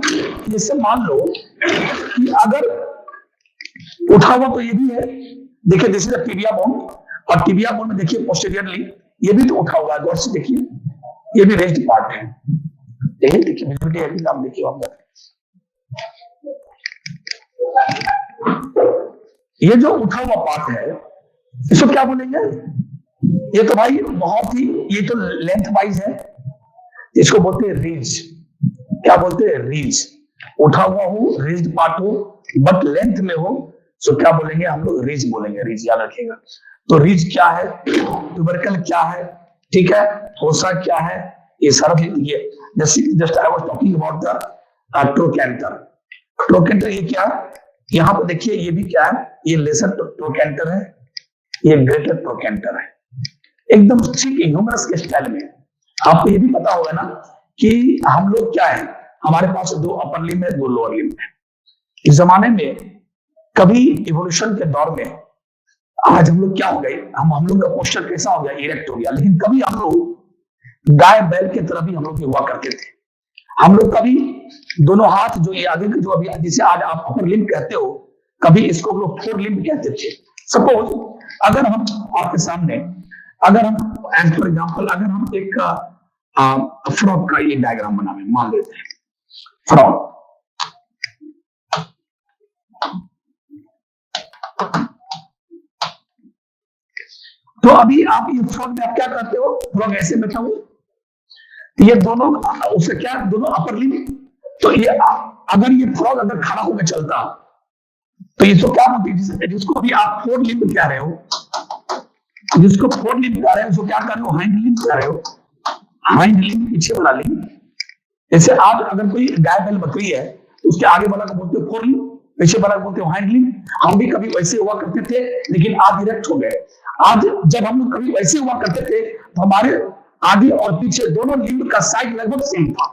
जैसे मान लो कि अगर उठा हुआ तो ये भी है, देखिए this is the tibia bone, और टिबिया बोन में देखिए पोस्टीरियरली ये भी तो उठा हुआ है, गौर से देखिए, ये भी रेज्ड पार्ट है। देखिए विजिबिलिटी आप देखिए वहां पर, ये जो उठा हुआ पार्ट है इसको क्या बोलेंगे? ये तो भाई बहुत ही, ये तो लेंथ वाइज है, इसको बोलते हैं रीज। क्या बोलते हैं? रीज। उठा हुआ हो, रीज्ड पार्ट हो, बट लेंथ में हो, सो क्या बोलेंगे हम लोग? रीज बोलेंगे। रीज याद रखिएगा। तो रीज क्या है? ट्यूबरकल क्या है? ठीक है। फोसा क्या है? ये सारा ये just I was talking about the trochanter. Trochanter ये क्या है, यहाँ पर देखिए ये भी क्या है, ये लेसर ट्रोकेंटर है, ये ग्रेटर ट्रोकेंटर है, एकदम ठीक ह्यूमरस के स्टाइल में। आपको ये भी पता होगा ना कि हम लोग क्या है, हमारे पास दो अपर लिम्ब है, दो लोअर लिम्ब है। इस जमाने में कभी इवोल्यूशन के दौर में आज हम लोग क्या हो गए, हम लोग का पोस्चर कैसा हो गया, इरेक्ट हो गया, लेकिन कभी हम लोग गाय बैल की तरह भी हम लोग हुआ करते थे। हम लोग कभी दोनों हाथ जो ये आगे जो अभी जिसे आज आप अपर लिम्ब कहते हो, कभी इसको लोग फोर लिम्ब कहते थे। सपोज अगर हम आपके सामने, अगर हम एज फॉर एग्जाम्पल अगर हम एक फ्रॉग का ये डायग्राम बनावे, मान लेते हैं फ्रॉग। तो अभी आप ये फ्रॉग में आप क्या करते हो, फ्रॉग ऐसे बैठा हुआ, ये दोनों उससे क्या, दोनों अपर लिम्ब। तो ये अगर ये फ्रॉग अगर खड़ा होकर चलता तो इसको क्या बोलते हैं, जिसको अभी आप फोर लिम्ब कह रहे हो, जिसको फोर लिम्ब कह रहे हो, उसको क्या कर रहे हो, हाइंड लिम्ब कह रहे हो, हाइंड लिम्ब, पीछे वाला लिम्ब। जैसे आप अगर कोई गाय बैल बकरी है तो उसके आगे वाला को बोलते हो फोर लिम्ब, पीछे वाला को बोलते हो हाइंड लिम्ब। हम भी कभी वैसे हुआ करते थे, लेकिन आज इरेक्ट हो गए। आज जब हम लोग कभी वैसे हुआ करते थे तो हमारे आगे और पीछे दोनों लिम्ब का साइज लगभग सेम था,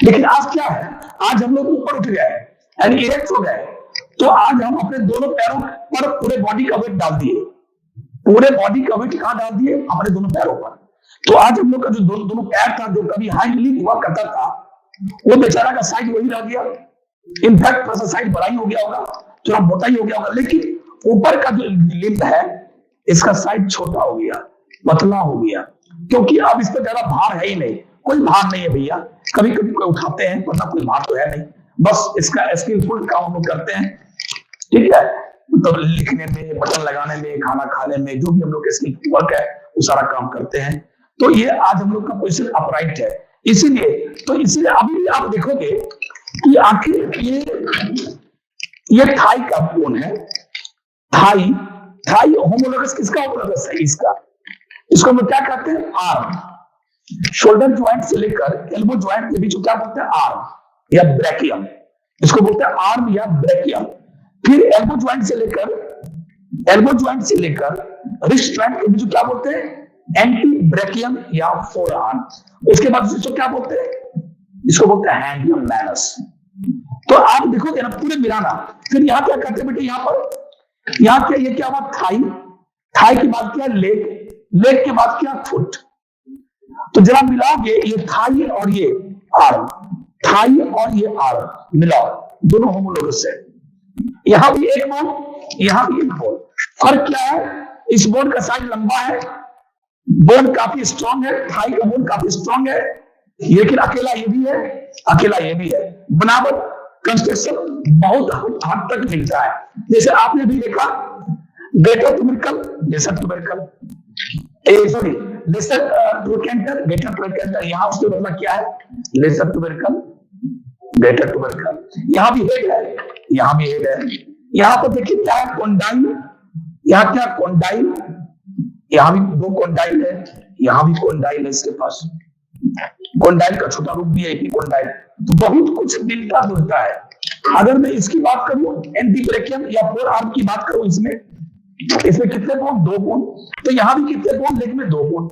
लेकिन आज क्या है, आज हम लोग ऊपर उठ गए यानी इरेक्ट हो गए। तो आज हम अपने दोनों पैरों पर पूरे बॉडी का वेट डाल दिए, पूरे बॉडी का वेट कहां डाल दिए, अपने दोनों पैरों पर। तो आज हम लोग का जो दोनों पैर था, जो कभी हाइंड लिम्ब हुआ करता था, वो बेचारा का साइज वही रह गया। इनफैक्ट थोड़ा सा साइज बड़ा ही हो गया होगा, थोड़ा मोटा ही हो गया होगा, लेकिन ऊपर का जो लिम्ब है इसका साइज छोटा हो गया, पतला हो गया, क्योंकि अब इस पर ज्यादा भार है ही नहीं। कोई भार नहीं है भैया, कभी कभी कोई उठाते हैं, वरना कोई भार तो है नहीं, बस इसका स्किलफुल काम हम लोग करते हैं, ठीक है। मतलब लिखने में, बटन लगाने में, खाना खाने में, जो भी हम लोग स्किल वर्क है वो सारा काम करते हैं। तो ये आज हम लोग का पोजीशन अपराइट है, इसीलिए अभी भी आप देखोगे कि आखिर ये थाई का बोन है, थाई होमोलोगस किसका होमोलोगस है, इसका। इसको हम लोग क्या कहते हैं, आर्म। शोल्डर ज्वाइंट से लेकर एल्बो ज्वाइंट के बीच को क्या बोलते हैं, आर्म या ब्रैकियम, इसको बोलते हैं आर्म या ब्रैकियम। फिर एल्बो ज्वाइंट से लेकर रिस्ट ज्वाइंट के बीच क्या बोलते हैं, एंटी ब्रैकियम या फोर आर्म। उसके बाद इसको क्या बोलते हैं, इसको बोलते हैं हैंड या मैनस। तो आप देखोगे ना पूरे मिलाना। फिर यहाँ क्या करते हैं बेटे, यहाँ क्या, ये क्या हुआ, थाई के बाद क्या लेग के बाद क्या, फुट। तो जरा मिलाओगे ये थाई और ये आर्म, थाई और ये आर्म मिलाओ, दोनों होमोलोगस है। यहां भी एक बोन, यहां भी एक बोन। फर्क क्या है, इस बोन का साइज लंबा है, बोन काफी स्ट्रांग है, थाई का बोन काफी स्ट्रांग है, लेकिन अकेला ये भी है, अकेला ये भी है। बनावट कंस्ट्रक्शन बहुत हद तक मिलता है। जैसे आपने भी देखा greater tubercle, lesser tubercle, sorry lesser tubercle, greater tubercle. यहां उसके मतलब क्या है, लेसर ट्यूबरकल, ग्रेटर ट्यूबरकल। यहां भी हेड है, यहां भी हेड है। यहां पर देखिए क्या है, कॉन्डाइल, यहां क्या कॉन्डाइल, यहां भी दो कॉन्डाइल है, यहां भी कॉन्डाइल है इसके पास। कॉन्डाइल का छोटा रूप भी है कॉन्डाइल। तो बहुत कुछ मिलता जुलता है। अगर मैं इसकी बात करूं, एंटी ब्रैकियम या फोर आर्म की बात करूं, इसमें कितने बोन, दो बोन। तो यहां भी कितने बोन, लेग में दो बोन।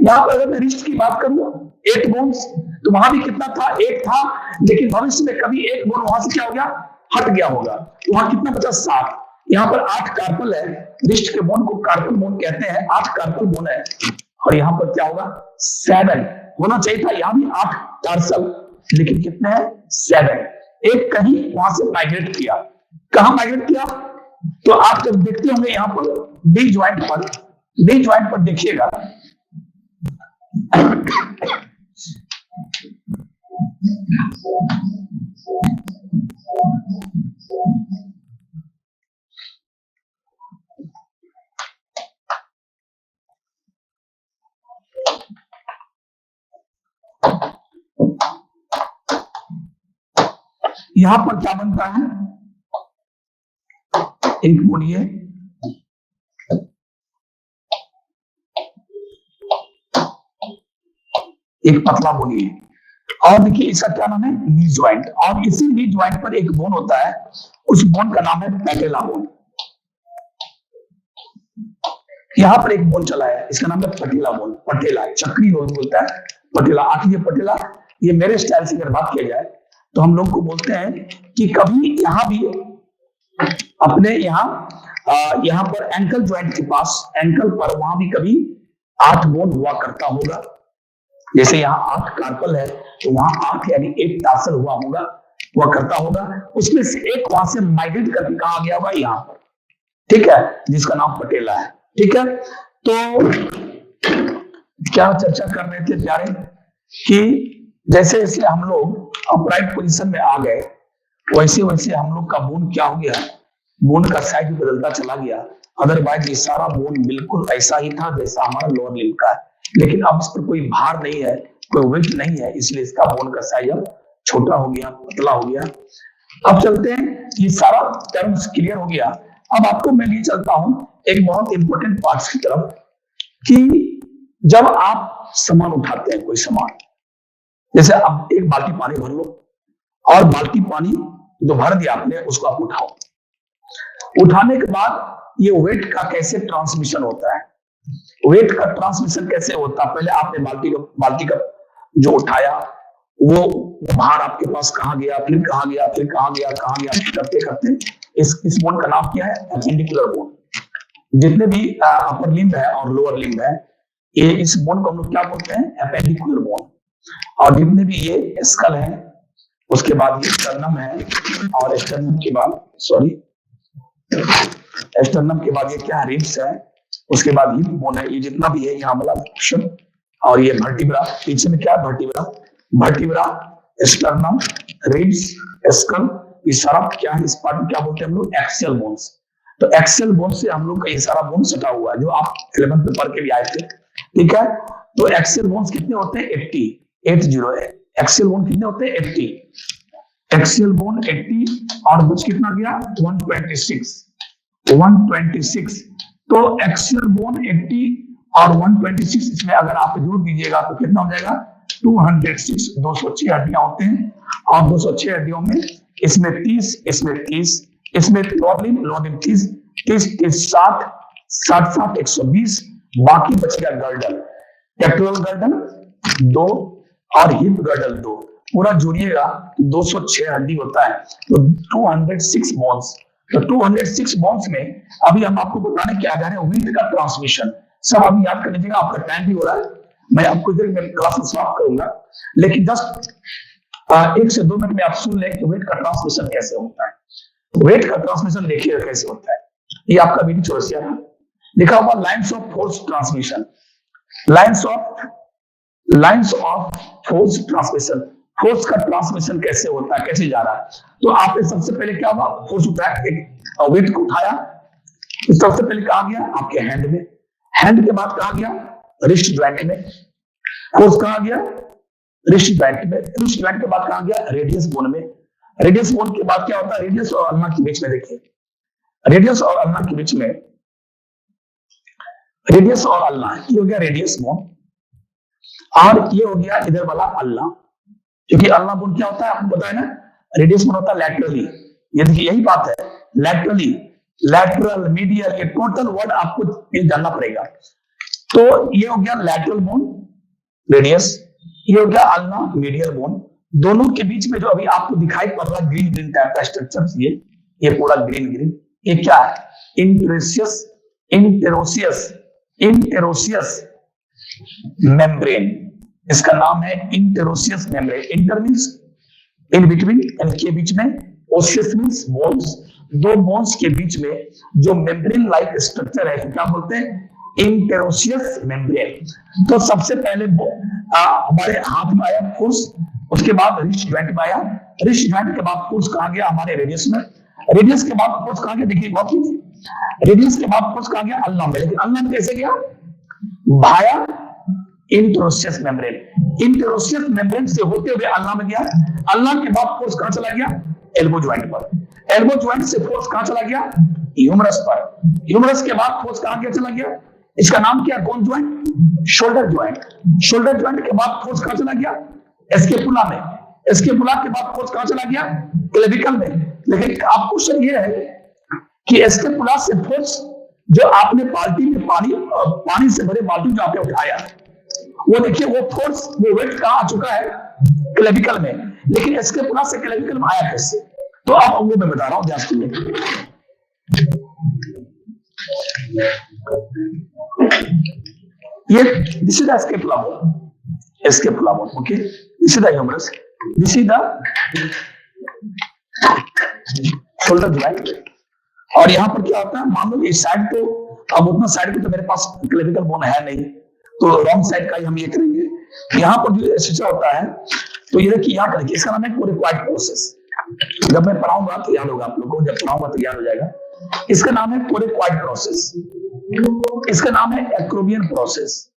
यहां पर अगर मैं रिस्ट की बात करूं, 8 बोन्स, तो वहां भी कितना था, 8 था, लेकिन भविष्य में कभी एक बोन वहां से क्या हो गया, हट गया होगा, तो वहां कितना बचा, 7। यहाँ पर 8 कार्पल है, रिस्ट के बोन को कार्पल बोन कहते हैं, 8 कार्पल बोन है। और यहाँ पर क्या होगा, 7 होना चाहिए था, यहाँ भी 8 टार्सल, लेकिन कितने हैं, 7। एक कहीं वहां से माइग्रेट किया, कहां माइग्रेट किया, तो आप जब देखते होंगे यहाँ पर डी ज्वाइंट पर देखिएगा, यहां पर क्या बनता है, एक बोलिए, एक पतला बोन है। और देखिए इसका क्या नाम है, नी ज्वाइंट। और इसी नी ज्वाइंट पर एक बोन होता है, उस बोन का नाम है पैटेला बोन। यहां पर एक बोन चला है, इसका नाम है पटेला बोन। पटेला चक्री लोग बोलता है पटेला। आखिर ये पटेला, ये मेरे स्टाइल से अगर बात किया जाए तो हम लोग को बोलते हैं कि कभी यहां भी अपने यहाँ पर एंकल ज्वाइंट के पास, एंकल पर वहां भी कभी 8 बोन हुआ करता होगा। जैसे यहाँ 8 कार्पल है तो वहां 8 यानी 8 टार्सल हुआ करता होगा। उसमें से एक वहां से माइग्रेट करके कहा गया होगा यहाँ पर, ठीक है, जिसका नाम पटेला है। ठीक है, तो क्या चर्चा कर रहे थे प्यारे कि जैसे जैसे हम लोग अपराइट पोजीशन में आ गए वैसे वैसे हम लोग का बोन क्या हो गया, बोन का साइज बदलता चला गया। अदरवाइज ये सारा बोन बिल्कुल ऐसा ही था जैसा हमारा लोअर लिम्ब का है, लेकिन अब इस पर कोई भार नहीं है, कोई वेट नहीं है, इसलिए इसका बोन का साइज अब छोटा हो गया, पतला हो गया। अब चलते हैं, ये सारा टर्म्स क्लियर हो गया। अब आपको मैं लिए चलता हूं एक बहुत इंपॉर्टेंट पार्ट की तरफ कि जब आप सामान उठाते हैं, कोई सामान, जैसे अब एक बाल्टी पानी भर लो और बाल्टी पानी जो भर दिया आपने उसको आप उठाओ। उठाने के बाद ये वेट का कैसे ट्रांसमिशन होता है, वेट का ट्रांसमिशन कैसे होता है, पहले आपने बाल्टी का जो उठाया वो भार आपके पास कहाँ गया, फिर कहाँ गया, फिर कहाँ गया, करते करते इस बोन का नाम क्या है, एपेंडिकुलर बोन। जितने भी अपर लिम्ब है और लोअर लिम्ब है, ये इस बोन को हम लोग क्या बोलते हैं, एपेंडिकुलर बोन। और जितने भी ये स्कल है, उसके बाद ये स्टर्नम है, और स्टर्नम के बाद स्टर्नम के बाद ये क्या है, रिब्स है, उसके बाद हिप बोन है। ये जितना भी है यहाँ वाला पोर्शन, और ये वर्टिब्रा, पीछे में क्या है, वर्टिब्रा, स्टर्नम, रिब्स, स्कल, ये सारा क्या है, इस पार्ट में क्या बोलते हैं हम लोग, एक्सियल बोन्स। तो एक्सियल बोन से हम लोग का ये सारा बोन सटा हुआ है, जो आप 11th में पढ़ के भी आए थे। ठीक है, तो एक्सियल बोन्स कितने होते हैं, 80 है। एक्सियल बोन कितने होते हैं, 80। एक्सियल बोन 80 और बच कितना गया, 126। तो एक्सियल बोन 80 और 126, इसमें अगर आप जोड़ दीजिएगा तो कितना हो जाएगा, 206। 206 हड्डियां होते हैं, और 206 हड्डियों में इसमें 30, इसमें लोअर लिम्ब 30, 60, 120, बाकी बचेगा गर्डल, पेक्टोरल गर्डल 2 और हिप गर्डल 2, पूरा जोड़िएगा 206 हड्डी होता है। तो 206 बोन्स, तो 206 बोन्स में अभी हम आपको बताने क्या जा रहे हैं, वेट का ट्रांसमिशन। सब अभी याद कर लीजिएगा, आपका टाइम भी हो रहा है, मैं आपको इधर में क्लास में समाप्त करूंगा, लेकिन जस्ट 1 से 2 मिनट में आप सुन लें कि वेट का ट्रांसमिशन कैसे होता है। वेट का ट्रांसमिशन देखिएगा कैसे होता है। ये आपका बीडी चौरसिया था, लिखा हुआ lines of force transmission, lines of force transmission. Force का ट्रांसमिशन कैसे होता है, कैसे जा रहा है। तो आपने सबसे पहले क्या हुआ, फोर्स उठाया, एक वेट को उठाया, तो सबसे पहले कहा गया आपके हैंड में, हैंड के बाद कहा गया रिस्ट ज्वाइंट में, फोर्स कहा गया रिस्ट ज्वाइंट में, रिस्ट ज्वाइंट के बाद कहा गया रेडियस बोन में, रेडियस बोन के बाद क्या होता है, रेडियस और अल्ना के बीच में, देखिए रेडियस और अल्ना के बीच में, रेडियस और अल्ना, ये हो गया रेडियस बोन, और ये हो गया इधर वाला अल्ना। क्योंकि अल्ना बोन क्या होता है आपको पता है ना, रेडियस बोन होता है लैटरली। ये देखिए यही बात है, लैटरली, लैटरल, मीडियल, ये टोटल वर्ड आपको ये जानना पड़ेगा। तो ये हो गया लैटरल बोन रेडियस, ये हो गया अल्ना मीडियल बोन। दोनों के बीच में जो अभी आपको दिखाई पड़ रहा ग्रीन ग्रीन टाइप का स्ट्रक्चर, ये पूरा ग्रीन ग्रीन, ये क्या है, इंटेरोसियस मेम्ब्रेन, इसका नाम है interosseous membrane. Inter means in between, इनके बीच में, ओसियस मींस बोन्स, दो बोन्स के बीच में जो मेम्ब्रेन लाइक स्ट्रक्चर है, क्या बोलते हैं, इंटेरोसियस मेम्ब्रेन। तो सबसे पहले हमारे हाथ में आया फोर्स, उसके बाद रिस्ट ज्वाइंट में आया, रिस्ट ज्वाइंट के बाद फोर्स कहां गया, हमारे रेडियस में, रेडियस के बाद फोर्स कहां गया, देखिए बहुत कीजिए, रेडियस के बाद फोर्स कहां गया, अल्ना में। लेकिन अल्ना में कैसे गया, भाया इंटेरोसियस मेम्ब्रेन, इंटेरोसियस मेम्ब्रेन से होते हुए अल्ना में गया, अल्ना के बाद फोर्स कहां चला गया, एल्बो ज्वाइंट पर, एल्बो ज्वाइंट से फोर्स कहां चला गया, ह्यूमरस पर, ह्यूमरस के बाद फोर्स कहां चला गया, इसका नाम क्या? कौन joint? Shoulder joint. Shoulder joint के बाद फोर्स कहां चला गया? एस्केपुला में। एस्केपुला के बाद फोर्स कहां चला गया? क्लेविकल में। लेकिन आप क्वेश्चन ये है कि एस्केपुला से फोर्स जो आपने बाल्टी में पानी से भरे बाल्टी जो आपने उठाया, वो देखिए वो फोर्स, वो वेट कहां आ चुका है? क्लेविकल में। लेकिन एस्केपुला से क्लेविकल में आया कैसे? तो अब वो मैं बता रहा हूं, ध्यान सुनिए। ये this is the scapula bone, scapula bone, okay, this is the humerus, this is the shoulder joint. और यहां पर क्या होता है, मान लो इस साइड तो, अब उतना साइड पे तो मेरे पास क्लेविकल बोन है नहीं, तो रॉन्ग साइड का ही हम ये करेंगे। यहां पर जो स्ट्रक्चर होता है, तो ये देखिए यहां करेंगे, इसका नाम है कोरिक्वाइड प्रोसेस। जब मैं पढ़ाऊंगा तो याद होगा आप लोगों को, जब पढ़ाऊंगा तो याद हो जाएगा। इसका नाम है कोरिक्वाइड प्रोसेस, इसका नाम है एक्रोबियन प्रोसेस।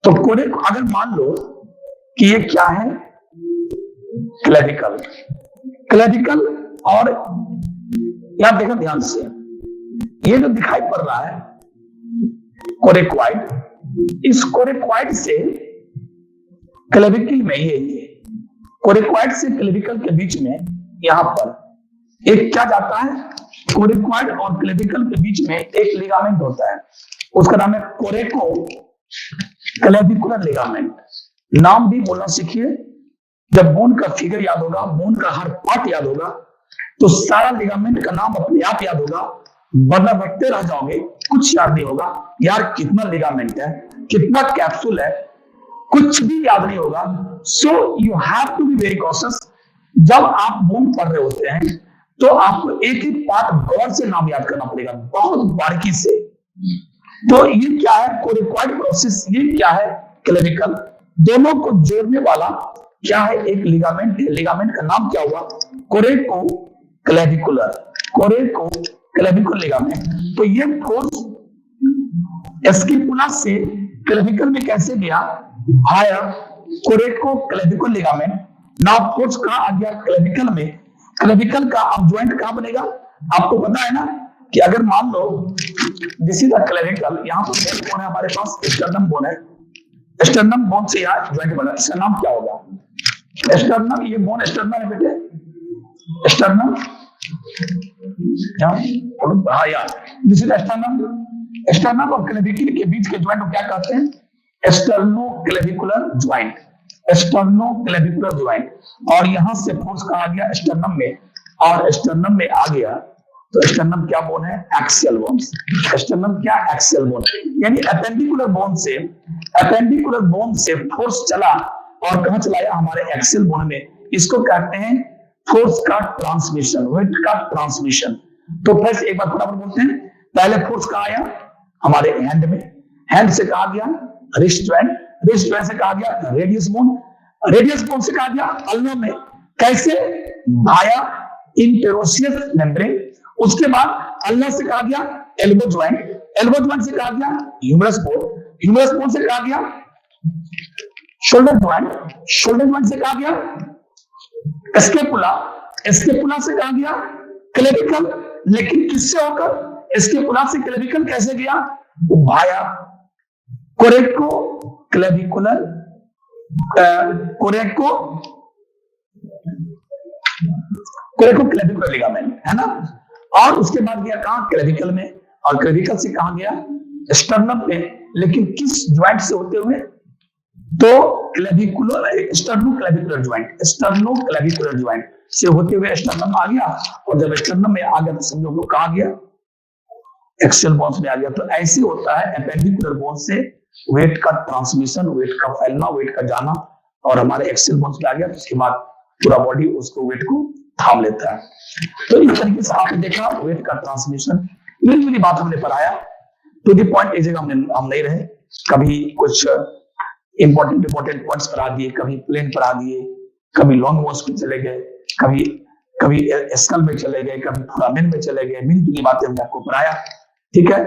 तो अगर मान लो कि ये क्या है? क्लेविकल। क्लेविकल, और यहां देखो ध्यान से, ये जो दिखाई पड़ रहा है कोरिक्वाइड, इस कोरिक्वाइड से क्लेविकल में, ये कोरिक्वाइड से क्लेविकल के बीच में यहां पर एक क्या जाता है? कोरिक्वाइड और क्लेविकल के बीच में एक लिगामेंट होता है, उसका नाम है कोरेको क्लेविकुलर लिगामेंट। नाम भी बोलना सीखिए। जब बोन का फिगर याद होगा, बोन का हर पार्ट याद होगा, तो सारा लिगामेंट का नाम अपने आप याद होगा, वरना रखते रह जाओगे, कुछ याद नहीं होगा। यार कितना लिगामेंट है, कितना कैप्सूल है, कुछ भी याद नहीं होगा। So you have to be very cautious. जब आप बोन पढ़ रहे होते हैं तो आपको एक एक पार्ट गौर से नाम याद करना पड़ेगा, बहुत बारीकी से। तो ये क्या है? कोरिक्वाइड प्रोसेस, ये क्या है? क्लेविकल। दोनों को जोड़ने वाला क्या है? एक लिगामेंट है। लिगामेंट का नाम क्या हुआ? Coracoclavicular, coracoclavicular ligament. तो ये फोर्स स्केपुला से क्लेविकल में कैसे गया? भाया coracoclavicular ligament. Now force कहां आ गया? क्लेविकल में। क्लेविकल का अब ज्वाइंट कहां बनेगा? आपको पता है ना कि अगर मान लो दिस इज द क्लेविकल, यहां पर मेन बोन है हमारे पास, स्टर्नम बोन है। स्टर्नम बोन से यहां ज्वाइंट बना, इसका नाम क्या होगा? स्टर्नम। ये बोन स्टर्नम है बेटे, स्टर्नम। हाँ यार, दिस इज स्टर्नम। स्टर्नम और क्लेविकल के बीच के ज्वाइंट को क्या कहते हैं? एक्सटर्नो क्लेविकुलर ज्वाइंट, एक्सटर्नो क्लेविकुलर ज्वाइंट। और यहां से फोर्स कहा गया स्टर्नम में, और स्टर्नम में आ गया तो स्टर्नम क्या बोन है? Axial bone. स्टर्नम क्या? Axial bone. यानी एपेंडिकुलर बोन से, एपेंडिकुलर बोन से फोर्स चला और कहां चलाया? हमारे एक्सियल बोन में। इसको कहते हैं फोर्स का ट्रांसमिशन, वेट का ट्रांसमिशन। तो फिर एक बार फटाफट बोलते हैं, पहले फोर्स कहां आया? हमारे हैंड में। हैंड से कहा गया रिस्ट ज्वाइंट, रिस्ट ज्वाइंट से कहा गया रेडियस बोन, रेडियस बोन से कहा गया अल्ना में। कैसे? भाया इंटेरोशियस मेम्ब्रेन। उसके बाद अल्ना से कहा गया एल्बो ज्वाइंट, एल्बो ज्वाइंट से कहा गया ह्यूमरस बोन, ह्यूमरस बोन से कहा गया शोल्डर ज्वाइंट, शोल्डर ज्वाइंट से कहा गया स्केपुला, स्केपुला से कहा गया क्लेविकल। लेकिन किससे होकर स्केपुला से क्लेविकल कैसे गया? भाया coracoclavicular, coracoclavicular ligament, है ना। और उसके बाद गया कहां? क्लेविकल में। और क्लेविकल से कहां गया? स्टर्नम में। लेकिन किस ज्वाइंट से होते हुए? तो clavicular, sterno clavicular joint, sterno clavicular joint से होते हुए स्टर्नम आ गया। और जब स्टर्नम में आ गया तो समझो वो कहां गया? एक्सियल बोन्स में आ गया। तो ऐसे होता है एपेंडिकुलर बोन से वेट का ट्रांसमिशन, वेट का फैलना, वेट का जाना, और हमारे एक्सियल बोन्स में आ गया तो उसके बाद पूरा बॉडी उसको वेट को थाम लेता है। तो इस तरीके से आपने देखा वेट का ट्रांसमिशन। मिली जुली बात हमने पढ़ाया, टू द पॉइंट एक जगह हम नहीं रहे। कभी कुछ इंपॉर्टेंट पॉइंट्स पढ़ा दिए, कभी प्लेन पढ़ा दिए, कभी लॉन्ग बोन्स पे चले गए, कभी स्कल में चले गए, कभी फोरामेन में चले गए। मिली जुली बातें हमने आपको पढ़ाया, ठीक है।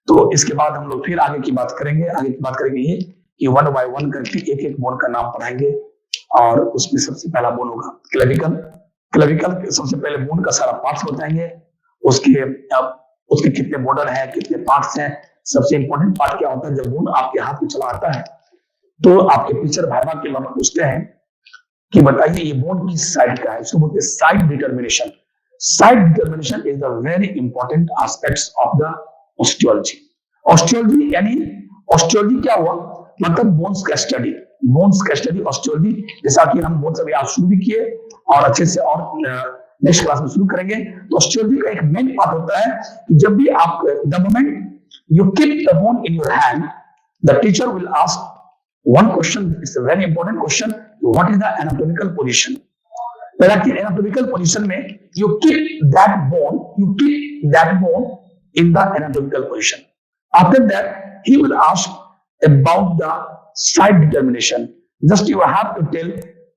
तो इसके बाद हम लोग फिर आगे की बात करेंगे। आगे की बात करेंगे ये कि 1 बाय 1 करके एक एक बोन का नाम पढ़ाएंगे। और उसमें सबसे पहला बोन होगा क्लेविकल। क्लेविकल के सबसे पहले बोन का सारा पार्ट्स बताएंगे, उसके कितने बॉर्डर है, कितने पार्ट्स हैं, सबसे इंपॉर्टेंट पार्ट क्या होता है, जब बोन आपके हाथ में चला आता है तो आपके टीचर भाइवा के वक्त पूछते हैं कि बताइए ये बोन किस साइड का है, इसको बोलते हैं side determination. Side determination is the very important aspects of the osteology. Osteology यानी ऑस्टियोलॉजी क्या हुआ, मतलब बोन्स का स्टडी, बोन्स का स्टडी ऑस्टियोलॉजी। जैसा कि हम बोन्स अभी आज शुरू भी किए और अच्छे से और नेक्स्ट क्लास में शुरू करेंगे। तो ऑस्टियोलॉजी का एक मेन पार्ट होता है कि जब भी आप the moment you keep the bone in your hand, the teacher will ask one question, it's a very important question, what is the anatomical position? पहला कि anatomical position में you keep that bone in the anatomical position. After that he will ask about the side determination. Just you have to tell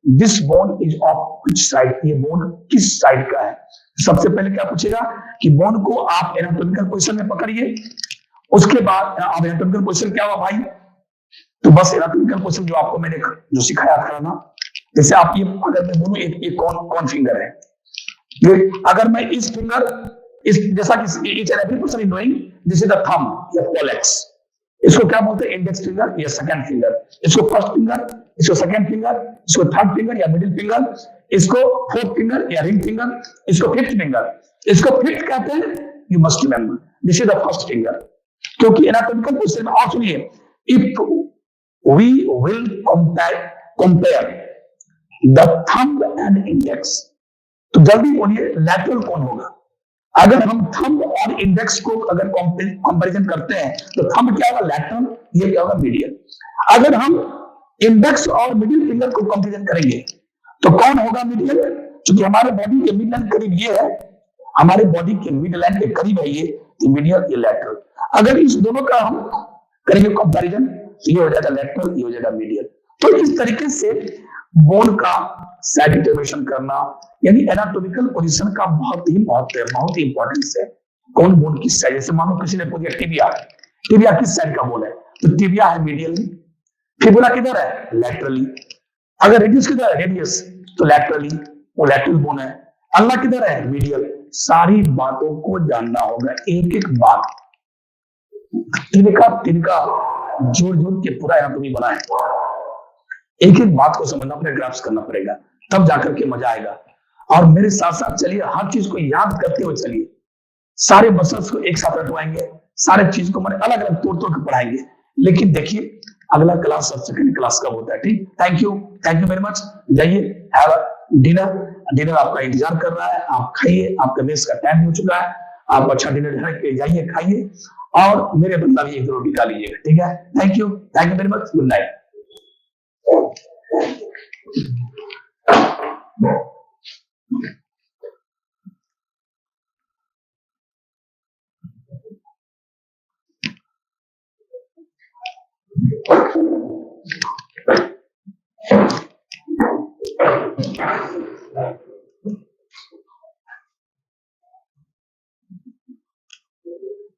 this bone is of which side, ये bone किस side का है। सबसे पहले क्या पूछेगा कि bone को आप anatomical position में पकड़िए, उसके बाद आप anatomical position क्या हुआ भाई, तो बस एनाटॉमिकल पोजीशन जो आपको मैंने जो सिखाया था ना, जैसे आप ये अगर मैं बोलूं ये कौन फिंगर है, ये अगर मैं इस फिंगर इस जैसा कि each and every person is knowing this is the thumb या पोलेक्स, इसको क्या बोलते हैं इंडेक्स फिंगर या सेकंड फिंगर, इसको फर्स्ट फिंगर, इसको सेकंड फिंगर, इसको थर्ड फिंगर या मिडिल फिंगर, इसको फोर्थ फिंगर या रिंग फिंगर, इसको फिफ्थ फिंगर, इसको फिफ्थ कहते हैं। You must remember this is the first finger, क्योंकि एनाटॉमिकल पोजीशन में और सुनिए, if we will compare the thumb and index, तो जल्दी बोलिए लैटरल कौन होगा। अगर हम थंब और इंडेक्स को अगर कंपैरिजन करते हैं तो थंब क्या होगा लैटरल, ये क्या होगा मीडियल। अगर हम इंडेक्स और मिडिल फिंगर को कंपैरिजन करेंगे तो कौन होगा मीडियल, क्योंकि हमारे बॉडी के मिड लाइन करीब ये है, हमारे बॉडी के मिड लाइन के करीब है ये, तो मीडियल ये लैटरल। अगर इस दोनों का हम करेंगे कंपैरिजन, ये हो जाएगा लेटरल, ये हो जाएगा मीडियल। तो इस तरीके से बोन का साइड डिटर्मिनेशन करना यानी एनाटॉमिकल पोजीशन का बहुत ही इंपॉर्टेंस है। कौन बोन किस साइड, जैसे मानो किसी ने पूछा टिबिया, टिबिया किस साइड का बोन है, तो टिबिया है मीडियली, फिबुला किधर है लैटरली, अगर रेडियस किधर है रेडियस तो लैटरली, वो लैटरल बोन है, अल्लाह किधर है मीडियल। सारी बातों को जानना होगा, एक एक बात तिनका जोड़ के पूरा एनाटॉमी बना है, एक एक बात को समझना, अपने ग्राफ्स करना पड़ेगा, तब जाकर के मजा आएगा। और मेरे साथ साथ चलिए, हर चीज को याद करते हुए चलिए, सारे मसल्स को एक साथ रखवाएंगे, सारे चीज को मैंने अलग अलग तोड़ के पढ़ाएंगे। लेकिन देखिए अगला क्लास और सेकंड क्लास कब होता है, ठीक। Thank you very much. जाइए हैव अ डिनर आपका इंतजार कर रहा है, आप खाइए, आपका मेस का टाइम हो चुका है, आप अच्छा डिनर जाइए खाइए और मेरे बदला भी एक रोटी खा लीजिएगा, ठीक है। Thank you very much, good night.